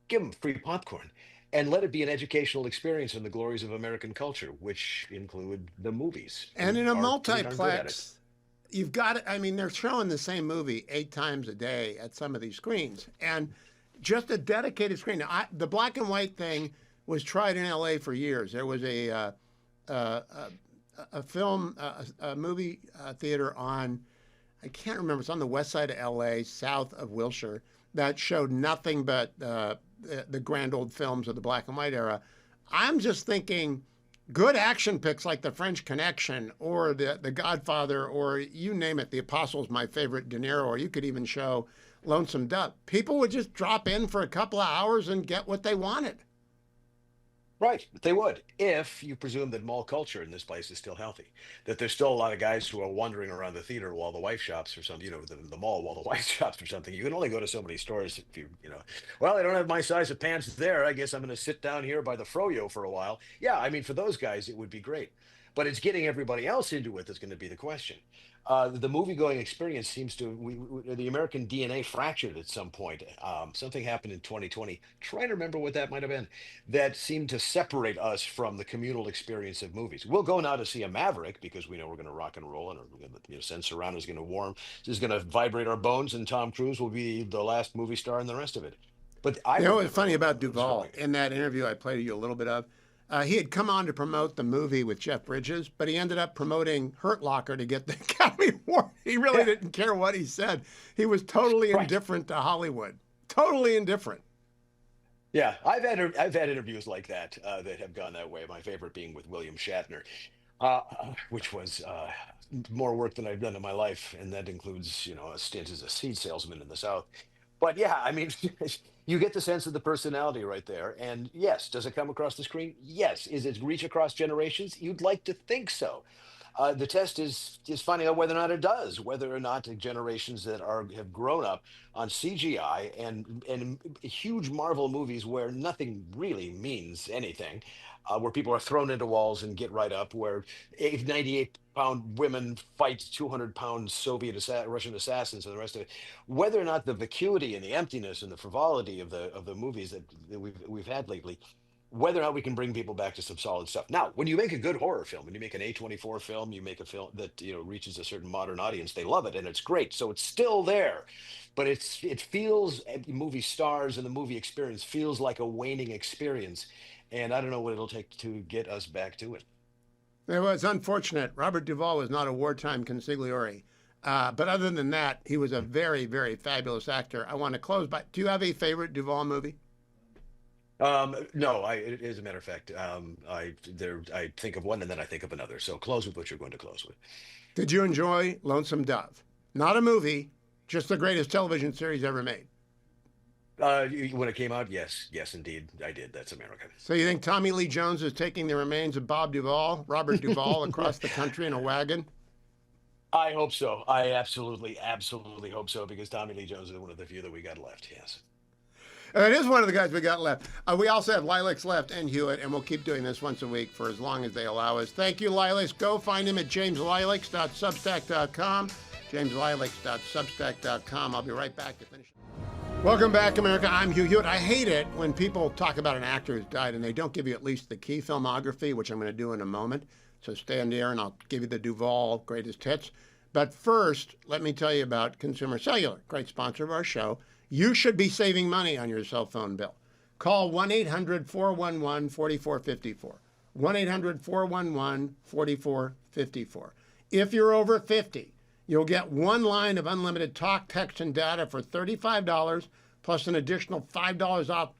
give them free popcorn, and let it be an educational experience in the glories of American culture, which include the movies. And in a multiplex, you've got it. I mean, they're showing the same movie 8 times a day at some of these screens, and just a dedicated screen. Now, the black and white thing was tried in L.A. for years. There was a movie theater on, I can't remember, it's on the west side of L.A., south of Wilshire, that showed nothing but the grand old films of the black and white era. I'm just thinking good action picks like The French Connection or the Godfather or you name it, The Apostle's my favorite, De Niro, or you could even show Lonesome Dove. People would just drop in for a couple of hours and get what they wanted. Right, they would, if you presume that mall culture in this place is still healthy, that there's still a lot of guys who are wandering around the theater while the wife shops or something, the mall while the wife shops or something. You can only go to so many stores if well, I don't have my size of pants there. I guess I'm going to sit down here by the froyo for a while. Yeah, I mean, for those guys, it would be great. But it's getting everybody else into it that's going to be the question. The movie-going experience seems to the American DNA fractured at some point. Something happened in 2020. Trying to remember what that might have been. That seemed to separate us from the communal experience of movies. We'll go now to see a Maverick because we know we're going to rock and roll, and we're going to sense around is going to is going to vibrate our bones, and Tom Cruise will be the last movie star and the rest of it. But I You know what's funny about Duvall? In that interview I played you a little bit of, he had come on to promote the movie with Jeff Bridges, but he ended up promoting Hurt Locker to get the Academy Award. He really didn't care what he said. He was totally indifferent to Hollywood. Totally indifferent. Yeah, I've had interviews like that that have gone that way. My favorite being with William Shatner, which was more work than I've done in my life, and that includes a stint as a seed salesman in the South. But yeah, I mean, you get the sense of the personality right there. And yes, does it come across the screen? Yes. Is it reach across generations? You'd like to think so. The test is finding out whether or not it does, whether or not the generations that have grown up on CGI and huge Marvel movies where nothing really means anything, where people are thrown into walls and get right up, where 98-pound women fight 200-pound Russian assassins and the rest of it. Whether or not the vacuity and the emptiness and the frivolity of the movies that we've had lately, whether or not we can bring people back to some solid stuff. Now, when you make a good horror film, when you make an A24 film, you make a film that reaches a certain modern audience, they love it and it's great. So it's still there, but it feels, movie stars and the movie experience feels like a waning experience, and I don't know what it'll take to get us back to it. It was unfortunate. Robert Duvall was not a wartime consigliere. But other than that, he was a very, very fabulous actor. I want to close by, do you have a favorite Duvall movie? No, as a matter of fact, I think of one and then I think of another. So close with what you're going to close with. Did you enjoy Lonesome Dove? Not a movie, just the greatest television series ever made. When it came out, yes, indeed, I did. That's America. So you think Tommy Lee Jones is taking the remains of Robert Duvall, across the country in a wagon? I hope so. I absolutely hope so, because Tommy Lee Jones is one of the few that we got left. Yes. It is one of the guys we got left. We also have Lilacs left and Hewitt, and we'll keep doing this once a week for as long as they allow us. Thank you, Lilacs. Go find him at jameslilacs.substack.com, jameslilacs.substack.com. I'll be right back to finish. Welcome back, America. I'm Hugh Hewitt. I hate it when people talk about an actor who's died and they don't give you at least the key filmography, which I'm going to do in a moment. So stay on the air and I'll give you the Duvall greatest hits. But first, let me tell you about Consumer Cellular, great sponsor of our show. You should be saving money on your cell phone bill. Call 1-800-411-4454. 1-800-411-4454. If you're over 50, you'll get one line of unlimited talk, text, and data for $35, plus an additional $5 off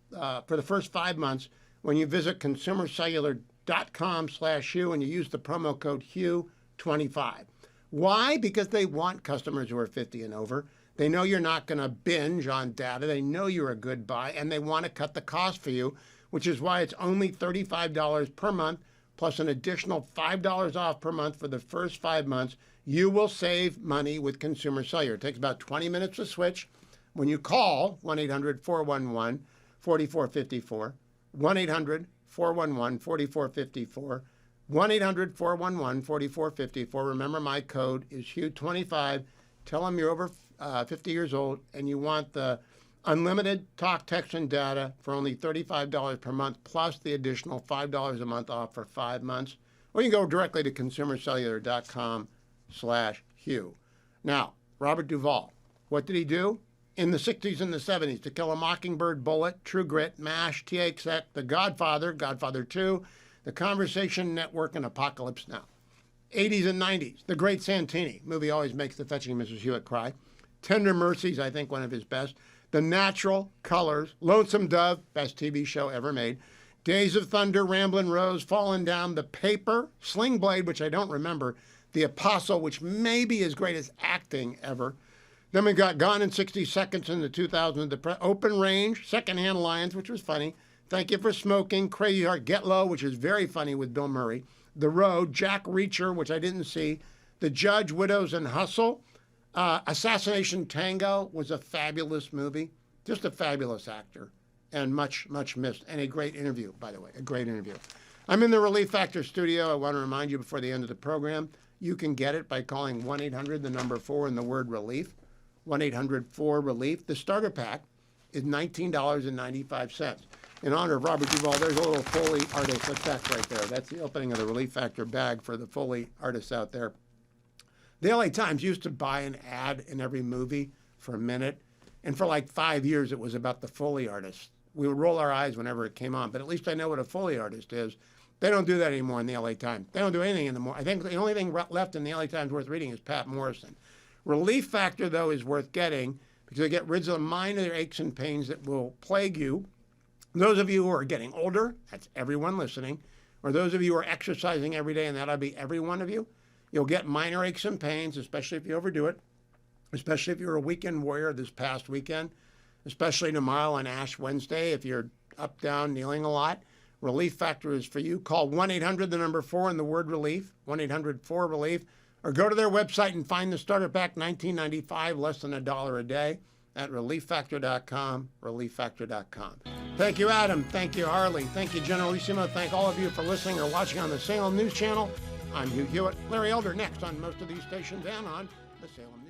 for the first 5 months when you visit consumercellular.com/Hugh and you use the promo code HUGH25. Why? Because they want customers who are 50 and over. They know you're not going to binge on data. They know you're a good buy, and they want to cut the cost for you, which is why it's only $35 per month, plus an additional $5 off per month for the first 5 months. You will save money with Consumer Cellular. It takes about 20 minutes to switch. When you call 1-800-411-4454, 1-800-411-4454, 1-800-411-4454. Remember, my code is HUGH25. Tell them you're over 50 years old and you want the unlimited talk, text, and data for only $35 per month, plus the additional $5 a month off for 5 months. Or you can go directly to consumercellular.com/Hugh. Now, Robert Duvall, what did he do? In the 60s and the 70s, To Kill a Mockingbird, Bullet, True Grit, MASH, THX, The Godfather, Godfather 2, The Conversation Network, and Apocalypse Now. 80s and 90s, The Great Santini, movie always makes the Fetching Mrs. Hewitt cry. Tender Mercies, I think one of his best. The Natural, Colors, Lonesome Dove, best TV show ever made. Days of Thunder, Ramblin' Rose, Fallen Down, The Paper, Sling Blade, which I don't remember, The Apostle, which may be his greatest acting ever. Then we got Gone in 60 Seconds in the 2000s, Open Range, Secondhand Lions, which was funny, Thank You for Smoking, Crazy Heart, Get Low, which is very funny with Bill Murray, The Road, Jack Reacher, which I didn't see, The Judge, Widows, and Hustle. Assassination Tango was a fabulous movie, just a fabulous actor, and much, much missed. And a great interview, by the way, a great interview. I'm in the Relief Factor studio. I want to remind you before the end of the program, you can get it by calling 1-800, the number 4, and the word relief, 1-800-4-RELIEF. The starter pack is $19.95. In honor of Robert Duvall, there's a little Foley artist. That's that right there. That's the opening of the Relief Factor bag for the Foley artists out there. The LA Times used to buy an ad in every movie for a minute, and for like 5 years it was about the Foley artist. We would roll our eyes whenever it came on, but at least I know what a Foley artist is. They don't do that anymore in the LA Times. They don't do anything anymore. I think the only thing left in the LA Times worth reading is Pat Morrison. Relief Factor, though, is worth getting because it gets rid of minor aches and pains that will plague you. Those of you who are getting older, that's everyone listening, or those of you who are exercising every day, and that'll be every one of you, you'll get minor aches and pains, especially if you overdo it, especially if you're a weekend warrior this past weekend, especially tomorrow on Ash Wednesday if you're up, down, kneeling a lot. Relief Factor is for you. Call 1-800, the number 4, and the word relief, 1-800-4-RELIEF, or go to their website and find the starter pack, $19.95, less than $1 a day, at relieffactor.com, relieffactor.com. Thank you, Adam. Thank you, Harley. Thank you, Generalissimo. Thank all of you for listening or watching on the Salem News Channel. I'm Hugh Hewitt. Larry Elder next on most of these stations and on the Salem News.